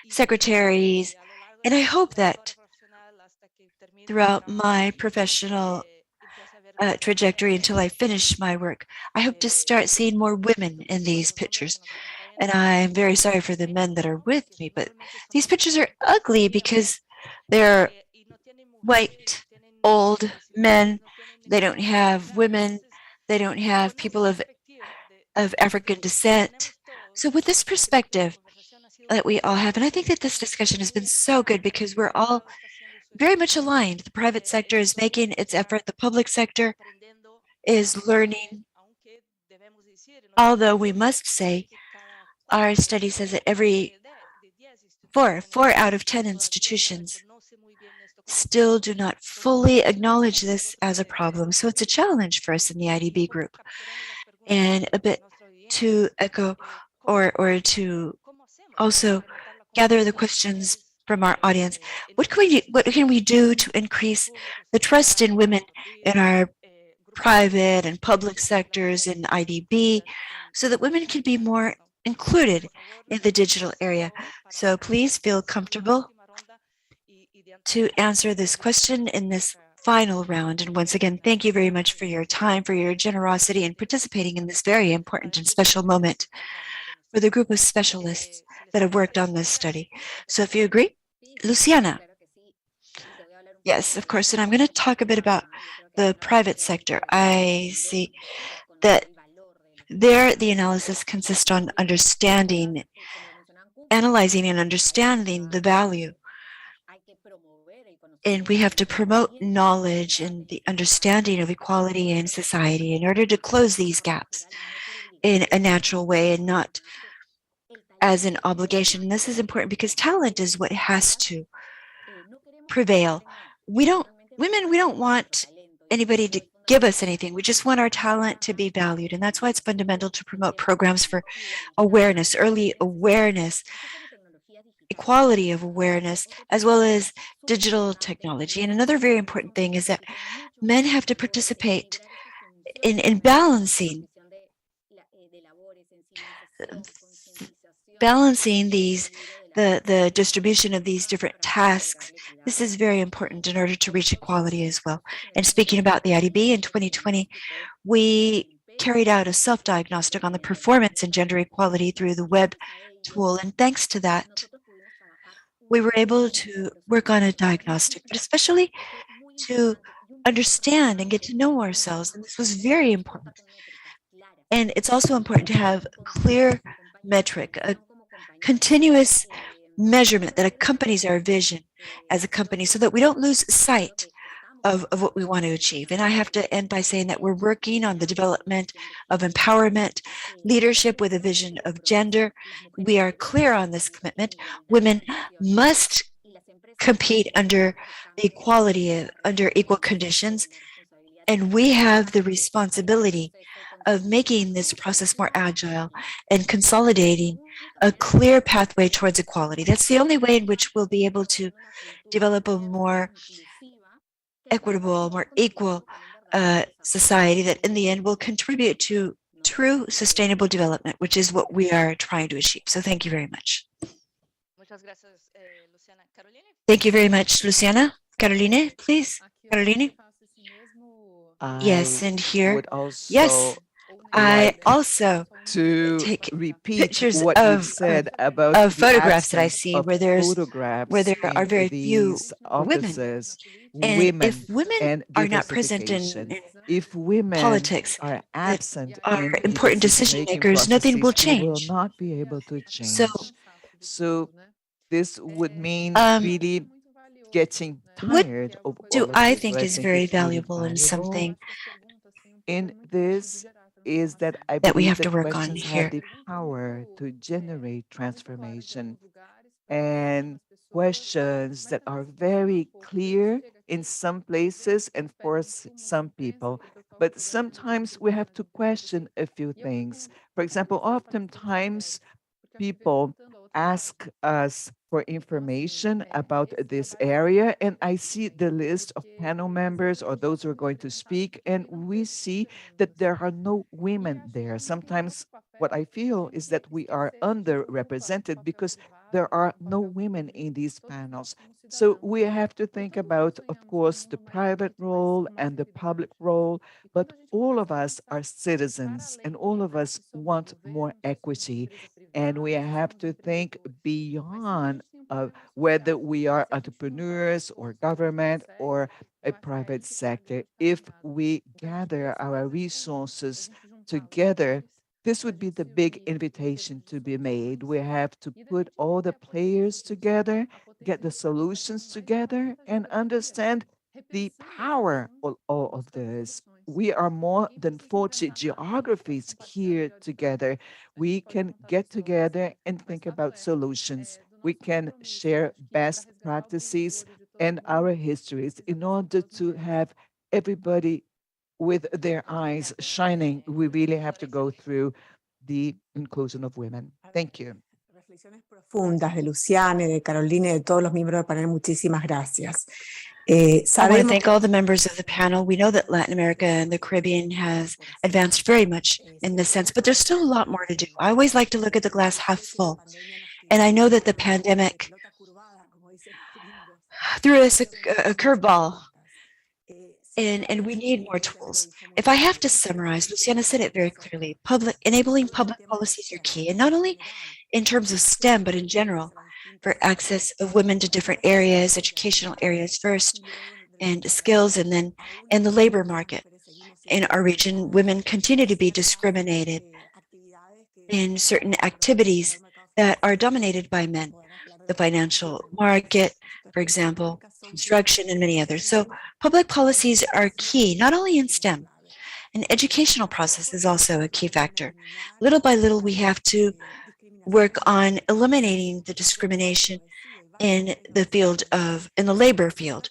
Speaker 3: secretaries, and I hope that throughout my professional trajectory until I finish my work, I hope to start seeing more women in these pictures. And I'm very sorry for the men that are with me, but these pictures are ugly because they're white, old men. They don't have women. They don't have people of African descent. So with this perspective that we all have, and I think that this discussion has been so good because we're all very much aligned. The private sector is making its effort. The public sector is learning. Although we must say, our study says that four out of 10 institutions still do not fully acknowledge this as a problem. So it's a challenge for us in the IDB group. And a bit to echo or to also gather the questions from our audience. What can we do to increase the trust in women in our private and public sectors in IDB so that women can be more included in the digital area? So please feel comfortable to answer this question in this final round. And once again, thank you very much for your time, for your generosity in participating in this very important and special moment for the group of specialists that have worked on this study. So if you agree, Luciana. Yes, of course. And I'm going to talk a bit about the private sector. I see that there the analysis consists on analyzing and understanding the value. And we have to promote knowledge and the understanding of equality in society in order to close these gaps in a natural way and not as an obligation. And this is important because talent is what has to prevail. We don't want anybody to give us anything. We just want our talent to be valued. And that's why it's fundamental to promote programs for awareness, early awareness, equality of awareness, as well as digital technology. And another very important thing is that men have to participate in balancing the distribution of these different tasks. This is very important in order to reach equality as well. And speaking about the IDB, in 2020, we carried out a self-diagnostic on the performance in gender equality through the web tool. And thanks to that, we were able to work on a diagnostic, but especially to understand and get to know ourselves. And this was very important. And it's also important to have clear metric, a continuous measurement that accompanies our vision as a company so that we don't lose sight of what we want to achieve. And I have to end by saying that we're working on the development of empowerment, leadership with a vision of gender. We are clear on this commitment. Women must compete under equality, under equal conditions, and we have the responsibility of making this process more agile and consolidating a clear pathway towards equality. That's the only way in which we'll be able to develop a more equitable, more equal society that in the end will contribute to true sustainable development, which is what we are trying to achieve. So thank you very much. Thank you very much, Luciana. Caroline, please. Caroline? Yes, and here. Yes, I also
Speaker 9: to
Speaker 3: take
Speaker 9: repeat
Speaker 3: pictures
Speaker 9: what
Speaker 3: of-
Speaker 9: you've said about
Speaker 3: of
Speaker 9: the
Speaker 3: photographs that I
Speaker 9: absence
Speaker 3: see
Speaker 9: of
Speaker 3: where there are
Speaker 9: in
Speaker 3: very few
Speaker 9: these
Speaker 3: women.
Speaker 9: offices,
Speaker 3: And
Speaker 9: women
Speaker 3: if women
Speaker 9: and
Speaker 3: are not present in
Speaker 9: diversification. If women
Speaker 3: politics
Speaker 9: are absent
Speaker 3: are
Speaker 9: in the
Speaker 3: important decision
Speaker 9: decision-making
Speaker 3: makers, nothing will
Speaker 9: processes, we will
Speaker 3: change.
Speaker 9: not be able to
Speaker 3: So,
Speaker 9: change. So this would mean really getting
Speaker 3: what
Speaker 9: tired of
Speaker 3: do
Speaker 9: all of
Speaker 3: I
Speaker 9: this.
Speaker 3: think
Speaker 9: What
Speaker 3: is very
Speaker 9: is really
Speaker 3: valuable and
Speaker 9: valuable
Speaker 3: something
Speaker 9: in this is that I
Speaker 3: that we
Speaker 9: believe
Speaker 3: have to
Speaker 9: that
Speaker 3: work on
Speaker 9: questions
Speaker 3: here?
Speaker 9: have the power to generate transformation, and questions that are very clear in some places and for some people. But sometimes we have to question a few things. For example, oftentimes people ask us for information about this area, and I see the list of panel members or those who are going to speak, and we see that there are no women there. Sometimes what I feel is that we are underrepresented because there are no women in these panels. So we have to think about, of course, the private role and the public role, but all of us are citizens and all of us want more equity. And we have to think beyond whether we are entrepreneurs or government or a private sector. If we gather our resources together, this would be the big invitation to be made. We have to put all the players together, get the solutions together, and understand the power of all of this. We are more than 40 geographies here together. We can get together and think about solutions. We can share best practices and our histories in order to have everybody with their eyes shining. We really have to go through the inclusion of women. Thank you.
Speaker 5: Reflexiones profundas de Luciana y de Carolina y de todos los miembros del panel. Muchísimas gracias.
Speaker 3: I want to
Speaker 5: Sabemos
Speaker 3: thank all the members of the panel. We know that Latin America and the Caribbean has advanced very much in this sense, but there's still a lot more to do. I always like to look at the glass half full. And I know that the pandemic threw us a curveball, and we need more tools. If I have to summarize, Luciana said it very clearly, enabling public policies are key, and not only in terms of STEM, but in general, for access of women to different areas, educational areas first, and skills, and then in the labor market. In our region, women continue to be discriminated in certain activities that are dominated by men. The financial market, for example, construction, and many others. So public policies are key, not only in STEM. An educational process is also a key factor. Little by little, we have to work on eliminating the discrimination in the labor field.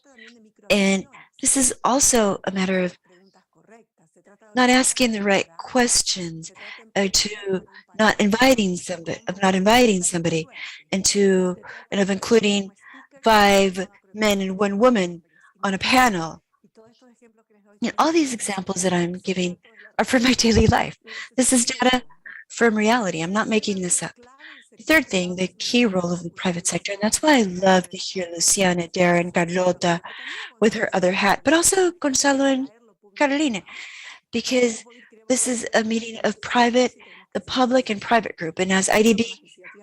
Speaker 3: And this is also a matter of not asking the right questions, to not inviting somebody, and of including 5 men and 1 woman on a panel. All these examples that I'm giving are from my daily life. This is data from reality. I'm not making this up. The third thing, the key role of the private sector, and that's why I love to hear Luciana, Darren, Carlota with her other hat, but also Gonzalo and Carolina, because this is a meeting of the public and private group. And as IDB,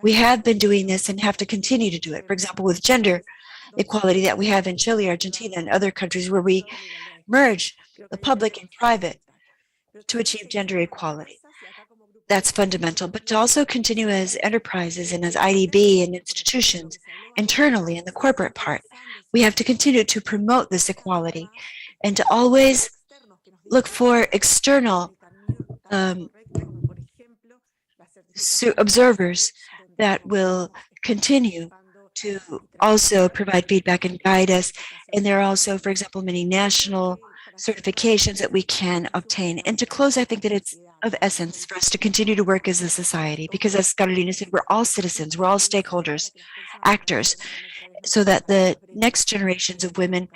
Speaker 3: we have been doing this and have to continue to do it. For example, with gender equality that we have in Chile, Argentina, and other countries where we merge the public and private to achieve gender equality. That's fundamental, but to also continue as enterprises and as IDB and institutions internally in the corporate part, we have to continue to promote this equality and to always look for external observers that will continue to also provide feedback and guide us. And there are also, for example, many national certifications that we can obtain. And to close, I think that it's of essence for us to continue to work as a society, because as Carolina said, we're all citizens, we're all stakeholders, actors, so that the next generations of women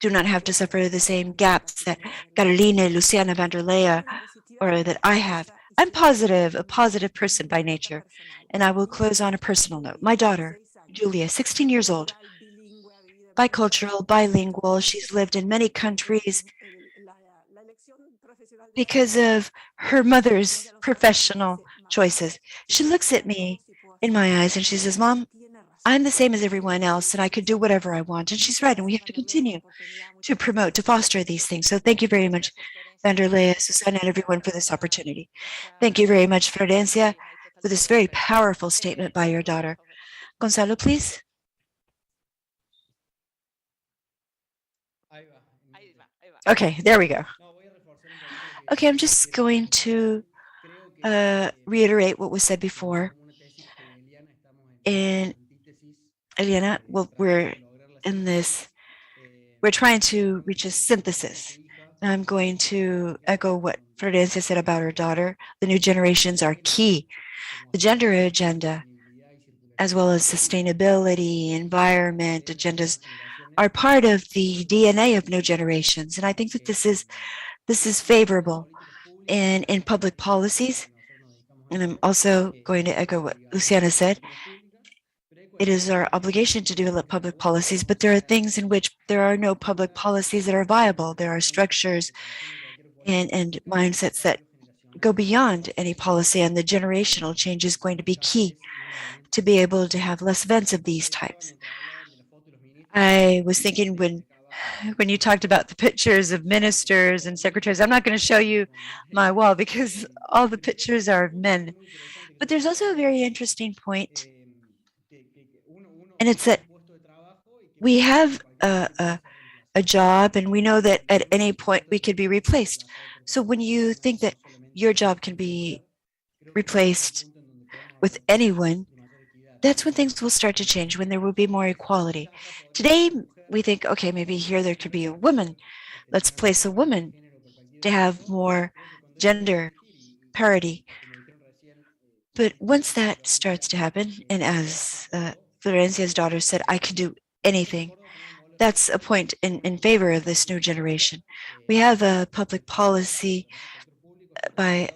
Speaker 3: do not have to suffer the same gaps that Carolina, Luciana, Vanderleia, or that I have. I'm a positive person by nature, and I will close on a personal note. My daughter, Julia, 16 years old, bicultural, bilingual. She's lived in many countries because of her mother's professional choices. She looks at me in my eyes and she says, Mom, I'm the same as everyone else and I could do whatever I want. And she's right. And we have to continue to promote, to foster these things. So thank you very much, Vanderleia, Susana, and everyone for this opportunity. Thank you very much, Florencia, for this very powerful statement by your daughter. Gonzalo, please. Okay, there we go. Okay, I'm just going to reiterate what was said before. And Eliana, well, we're trying to reach a synthesis. I'm going to echo what Florencia said about her daughter. The new generations are key. The gender agenda, as well as sustainability, environment agendas, are part of the DNA of new generations. And I think that this is favorable in public policies. And I'm also going to echo what Luciana said. It is our obligation to develop public policies, but there are things in which there are no public policies that are viable. There are structures and mindsets that go beyond any policy, and the generational change is going to be key to be able to have less events of these types. I was thinking when you talked about the pictures of ministers and secretaries, I'm not going to show you my wall because all the pictures are of men. But there's also a very interesting point, and it's that we have a job and we know that at any point we could be replaced. So when you think that your job can be replaced with anyone, that's when things will start to change, when there will be more equality. Today, we think, okay, maybe here there could be a woman. Let's place a woman to have more gender parity. But once that starts to happen, and as Florencia's daughter said, I can do anything, that's a point in favor of this new generation. We have a public policy by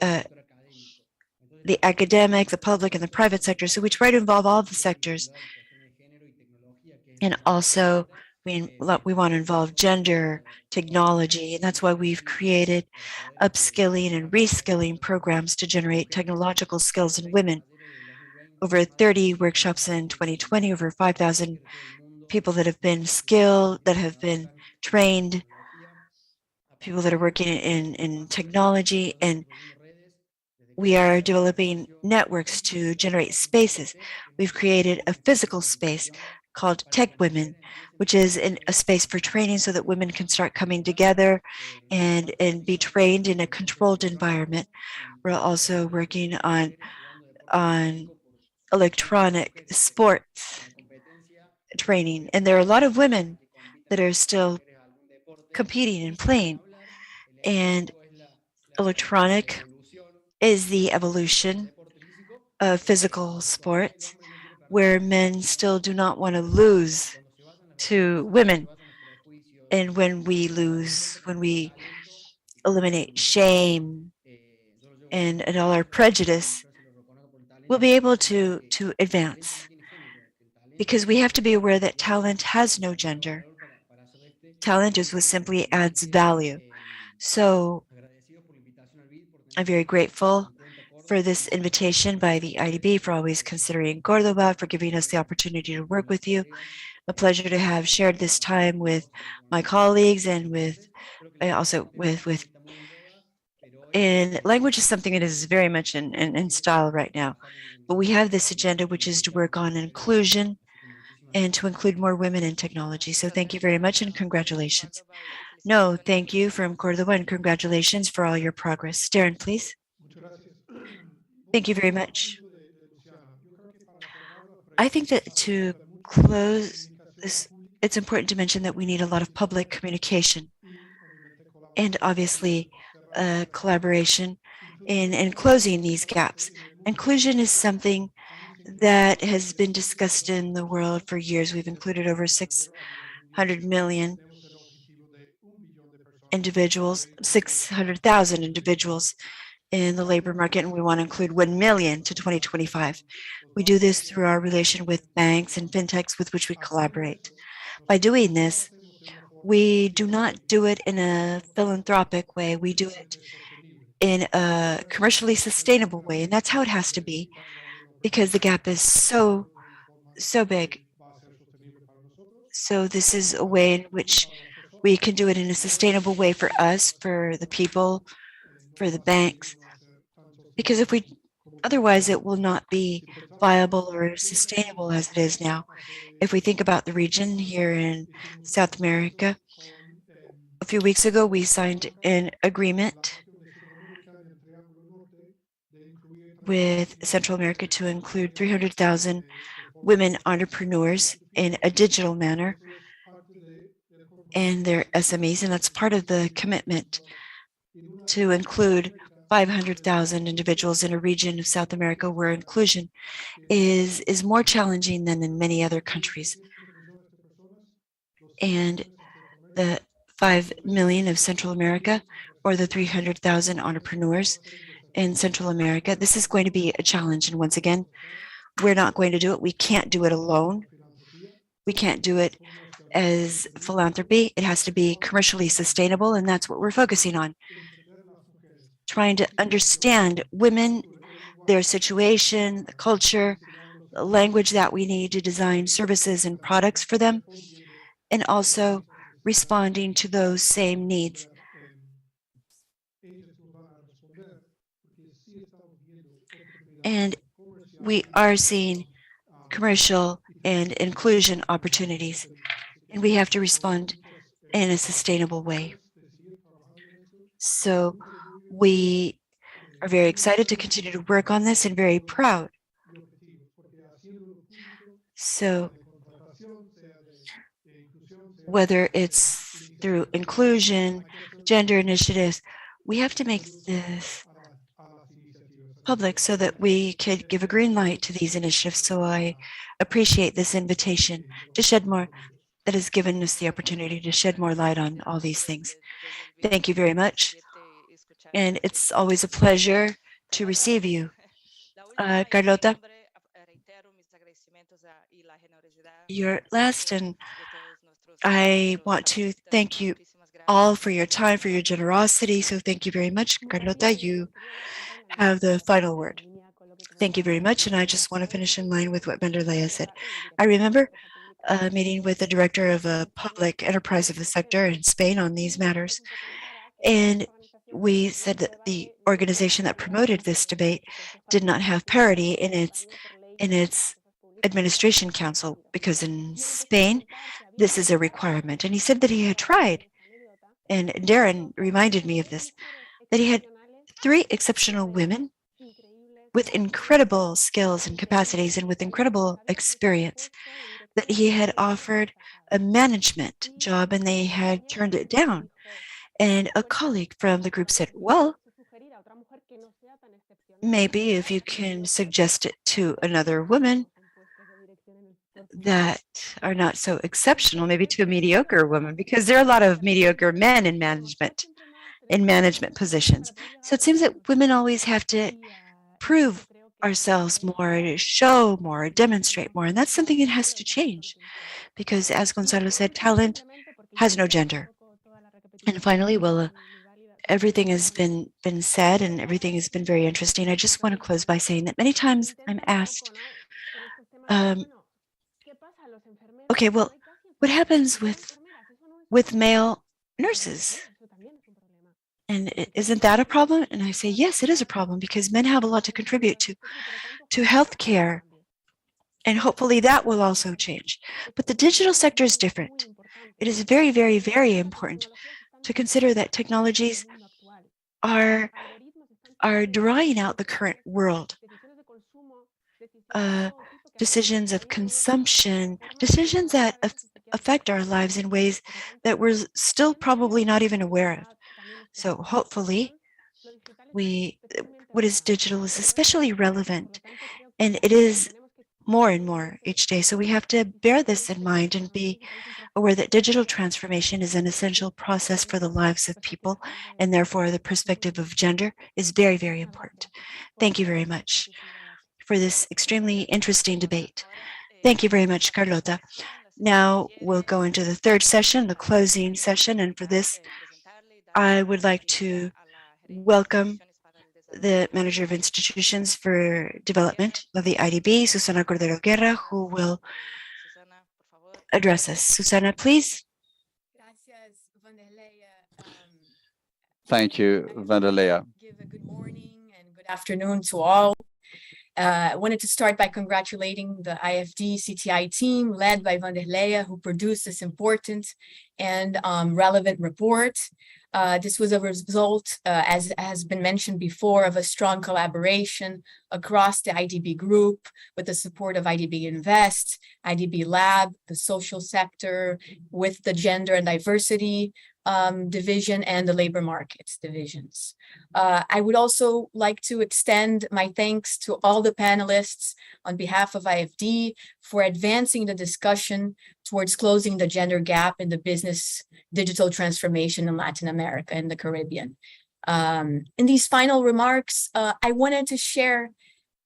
Speaker 3: the academic, the public, and the private sector. So we try to involve all the sectors. And also, we want to involve gender, technology, and that's why we've created upskilling and reskilling programs to generate technological skills in women. Over 30 workshops in 2020, over 5,000 people that have been skilled, that have been trained, people that are working in technology, and we are developing networks to generate spaces. We've created a physical space called Tech Women, which is a space for training so that women can start coming together and be trained in a controlled environment. We're also working on electronic sports training. And there are a lot of women that are still competing and playing. And electronic is the evolution of physical sports, where men still do not want to lose to women. And when we lose, when we eliminate shame and all our prejudice, we'll be able to advance. Because we have to be aware that talent has no gender. Talent is what simply adds value. So I'm very grateful for this invitation by the IDB, for always considering Cordoba, for giving us the opportunity to work with you. A pleasure to have shared this time with my colleagues and with also with and language is something that is very much in style right now. But we have this agenda, which is to work on inclusion and to include more women in technology. So thank you very much and congratulations. No, thank you from Cordoba and congratulations for all your progress. Darren, please. Thank you very much. I think that to close this, it's important to mention that we need a lot of public communication and obviously collaboration in closing these gaps. Inclusion is something that has been discussed in the world for years. We've included over 600 million individuals, 600,000 individuals in the labor market, and we want to include 1 million to 2025. We do this through our relation with banks and fintechs with which we collaborate. By doing this, we do not do it in a philanthropic way. We do it in a commercially sustainable way, and that's how it has to be, because the gap is so big. So this is a way in which we can do it in a sustainable way for us, for the people, for the banks, because if we otherwise it will not be viable or sustainable as it is now. If we think about the region here in South America, a few weeks ago we signed an agreement with Central America to include 300,000 women entrepreneurs in a digital manner and their SMEs, and that's part of the commitment to include 500,000 individuals in a region of South America where inclusion is more challenging than in many other countries. And the 5 million of Central America, or the 300,000 entrepreneurs in Central America, this is going to be a challenge. And once again, we're not going to do it. We can't do it alone. We can't do it as philanthropy. It has to be commercially sustainable, and that's what we're focusing on. Trying to understand women, their situation, the culture, the language that we need to design services and products for them, and also responding to those same needs. And we are seeing commercial and inclusion opportunities, and we have to respond in a sustainable way. So we are very excited to continue to work on this and very proud. So whether it's through inclusion, gender initiatives, we have to make this public so that we could give a green light to these initiatives. So I appreciate this invitation to shed more, that has given us the opportunity to shed more light on all these things. Thank you very much. And it's always a pleasure to receive you. Carlota, you're last, and I want to thank you all for your time, for your generosity. So thank you very much. Carlota, you have the final word. Thank you very much. And I just want to finish in line with what Vanderleia said. I remember a meeting with the director of a public enterprise of the sector in Spain on these matters. And we said that the organization that promoted this debate did not have parity in its administration council, because in Spain, this is a requirement. And he said that he had tried, and Darren reminded me of this, that he had 3 exceptional women with incredible skills and capacities and with incredible experience, that he had offered a management job and they had turned it down. And a colleague from the group said, well, maybe if you can suggest it to another woman that are not so exceptional, maybe to a mediocre woman, because there are a lot of mediocre men in management positions. So it seems that women always have to prove ourselves more, show more, demonstrate more, and that's something that has to change, because as Gonzalo said, talent has no gender. And finally, well, everything has been said and everything has been very interesting. I just want to close by saying that many times I'm asked, okay, well, what happens with male nurses? And isn't that a problem? And I say, yes, it is a problem, because men have a lot to contribute to healthcare. And hopefully that will also change. But the digital sector is different. It is very, very, very important to consider that technologies are drawing out the current world. Decisions of consumption, decisions that affect our lives in ways that we're still probably not even aware of. So hopefully, what is digital is especially relevant, and it is more and more each day. So we have to bear this in mind and be aware that digital transformation is an essential process for the lives of people, and therefore the perspective of gender is very, very important. Thank you very much for this extremely interesting debate. Thank you very much, Carlota. Now we'll go into the third session, the closing session, and for this, I would like to welcome the Manager of Institutions for Development of the IDB, Susana Cordero Guerra, who will address us. Susana, please.
Speaker 6: Thank you, Vanderleia.
Speaker 1: Give a good morning and good afternoon to all. I wanted to start by congratulating the IFD CTI team led by Vanderleia, who produced this important and relevant report. This was a result, as has been mentioned before, of a strong collaboration across the IDB group with the support of IDB Invest, IDB Lab, the social sector, with the gender and diversity division and the labor markets divisions. I would also like to extend my thanks to all the panelists on behalf of IFD for advancing the discussion towards closing the gender gap in the business digital transformation in Latin America and the Caribbean. In these final remarks, I wanted to share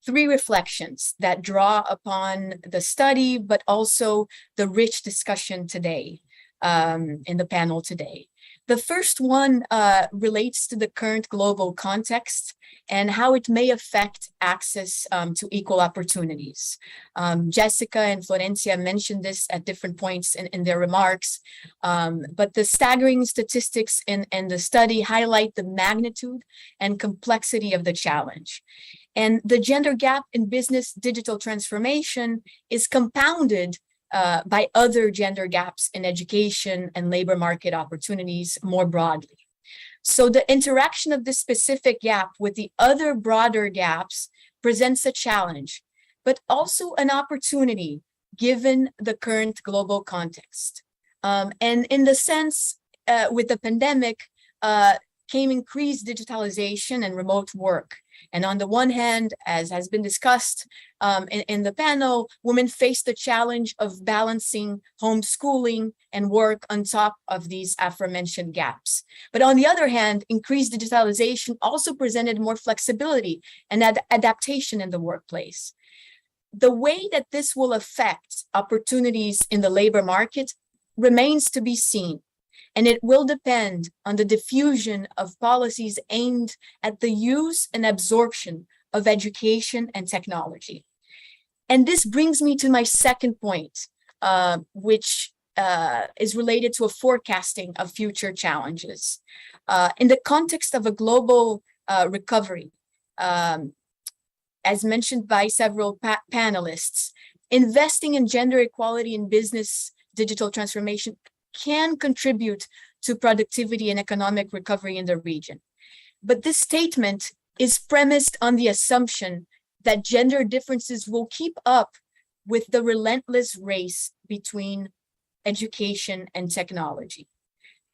Speaker 1: 3 reflections that draw upon the study, but also the rich discussion today in the panel today. The first one relates to the current global context and how it may affect access to equal opportunities. Jessica and Florencia mentioned this at different points in their remarks, but the staggering statistics in the study highlight the magnitude and complexity of the challenge. And the gender gap in business digital transformation is compounded by other gender gaps in education and labor market opportunities more broadly. So the interaction of this specific gap with the other broader gaps presents a challenge, but also an opportunity given the current global context. And in the sense, with the pandemic, came increased digitalization and remote work. And on the one hand, as has been discussed in the panel, women face the challenge of balancing homeschooling and work on top of these aforementioned gaps. But on the other hand, increased digitalization also presented more flexibility and adaptation in the workplace. The way that this will affect opportunities in the labor market remains to be seen. And it will depend on the diffusion of policies aimed at the use and absorption of education and technology. And this brings me to my second point, which is related to a forecasting of future challenges. In the context of a global recovery, as mentioned by several panelists, investing in gender equality in business digital transformation can contribute to productivity and economic recovery in the region. But this statement is premised on the assumption that gender differences will keep up with the relentless race between education and technology.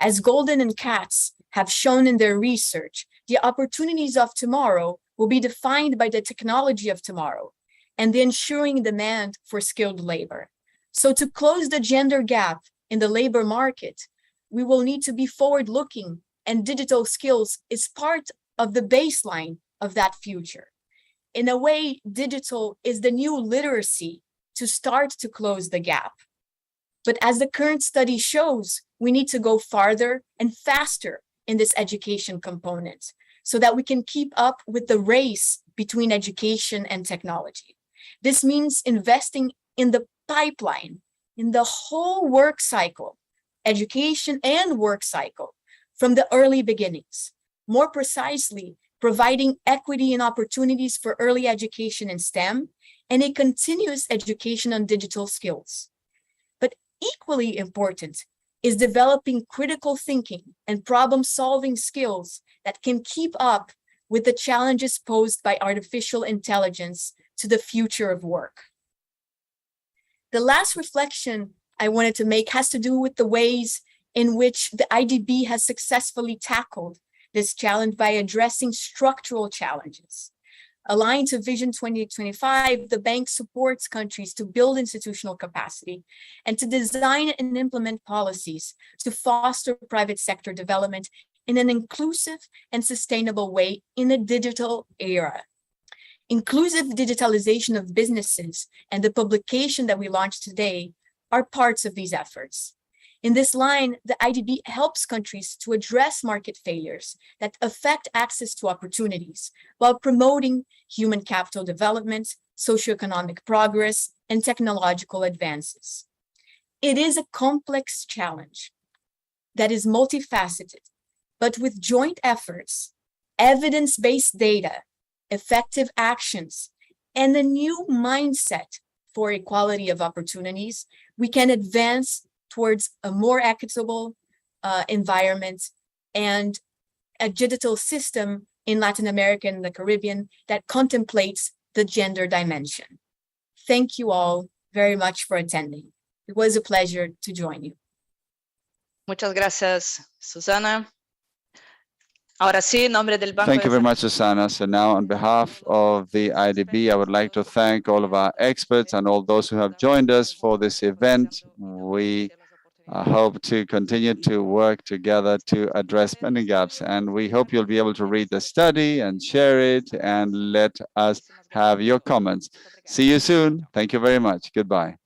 Speaker 1: As Golden and Katz have shown in their research, the opportunities of tomorrow will be defined by the technology of tomorrow and the ensuing demand for skilled labor. So to close the gender gap in the labor market, we will need to be forward-looking, and digital skills is part of the baseline of that future. In a way, digital is the new literacy to start to close the gap. But as the current study shows, we need to go farther and faster in this education component so that we can keep up with the race between education and technology. This means investing in the pipeline, in the whole work cycle, education and work cycle, from the early beginnings. More precisely, providing equity and opportunities for early education in STEM and a continuous education on digital skills. But equally important is developing critical thinking and problem-solving skills that can keep up with the challenges posed by artificial intelligence to the future of work. The last reflection I wanted to make has to do with the ways in which the IDB has successfully tackled this challenge by addressing structural challenges. Aligned to Vision 2025, the bank supports countries to build institutional capacity and to design and implement policies to foster private sector development in an inclusive and sustainable way in a digital era. Inclusive digitalization of businesses and the publication that we launched today are parts of these efforts. In this line, the IDB helps countries to address market failures that affect access to opportunities while promoting human capital development, socioeconomic progress, and technological advances. It is a complex challenge that is multifaceted, but with joint efforts, evidence-based data, effective actions, and a new mindset for equality of opportunities, we can advance towards a more equitable environment and a digital system in Latin America and the Caribbean that contemplates the gender dimension. Thank you all very much for attending. It was a pleasure to join you.
Speaker 10: Muchas gracias, Susana. Ahora sí, en nombre del Banco
Speaker 6: Thank you
Speaker 10: de
Speaker 6: very much, Susana. So now on behalf of the IDB, I would like to thank all of our experts and all those who have joined us for this event. We hope to continue to work together to address many gaps, and we hope you'll be able to read the study and share it and let us have your comments. See you soon. Thank you very much. Goodbye.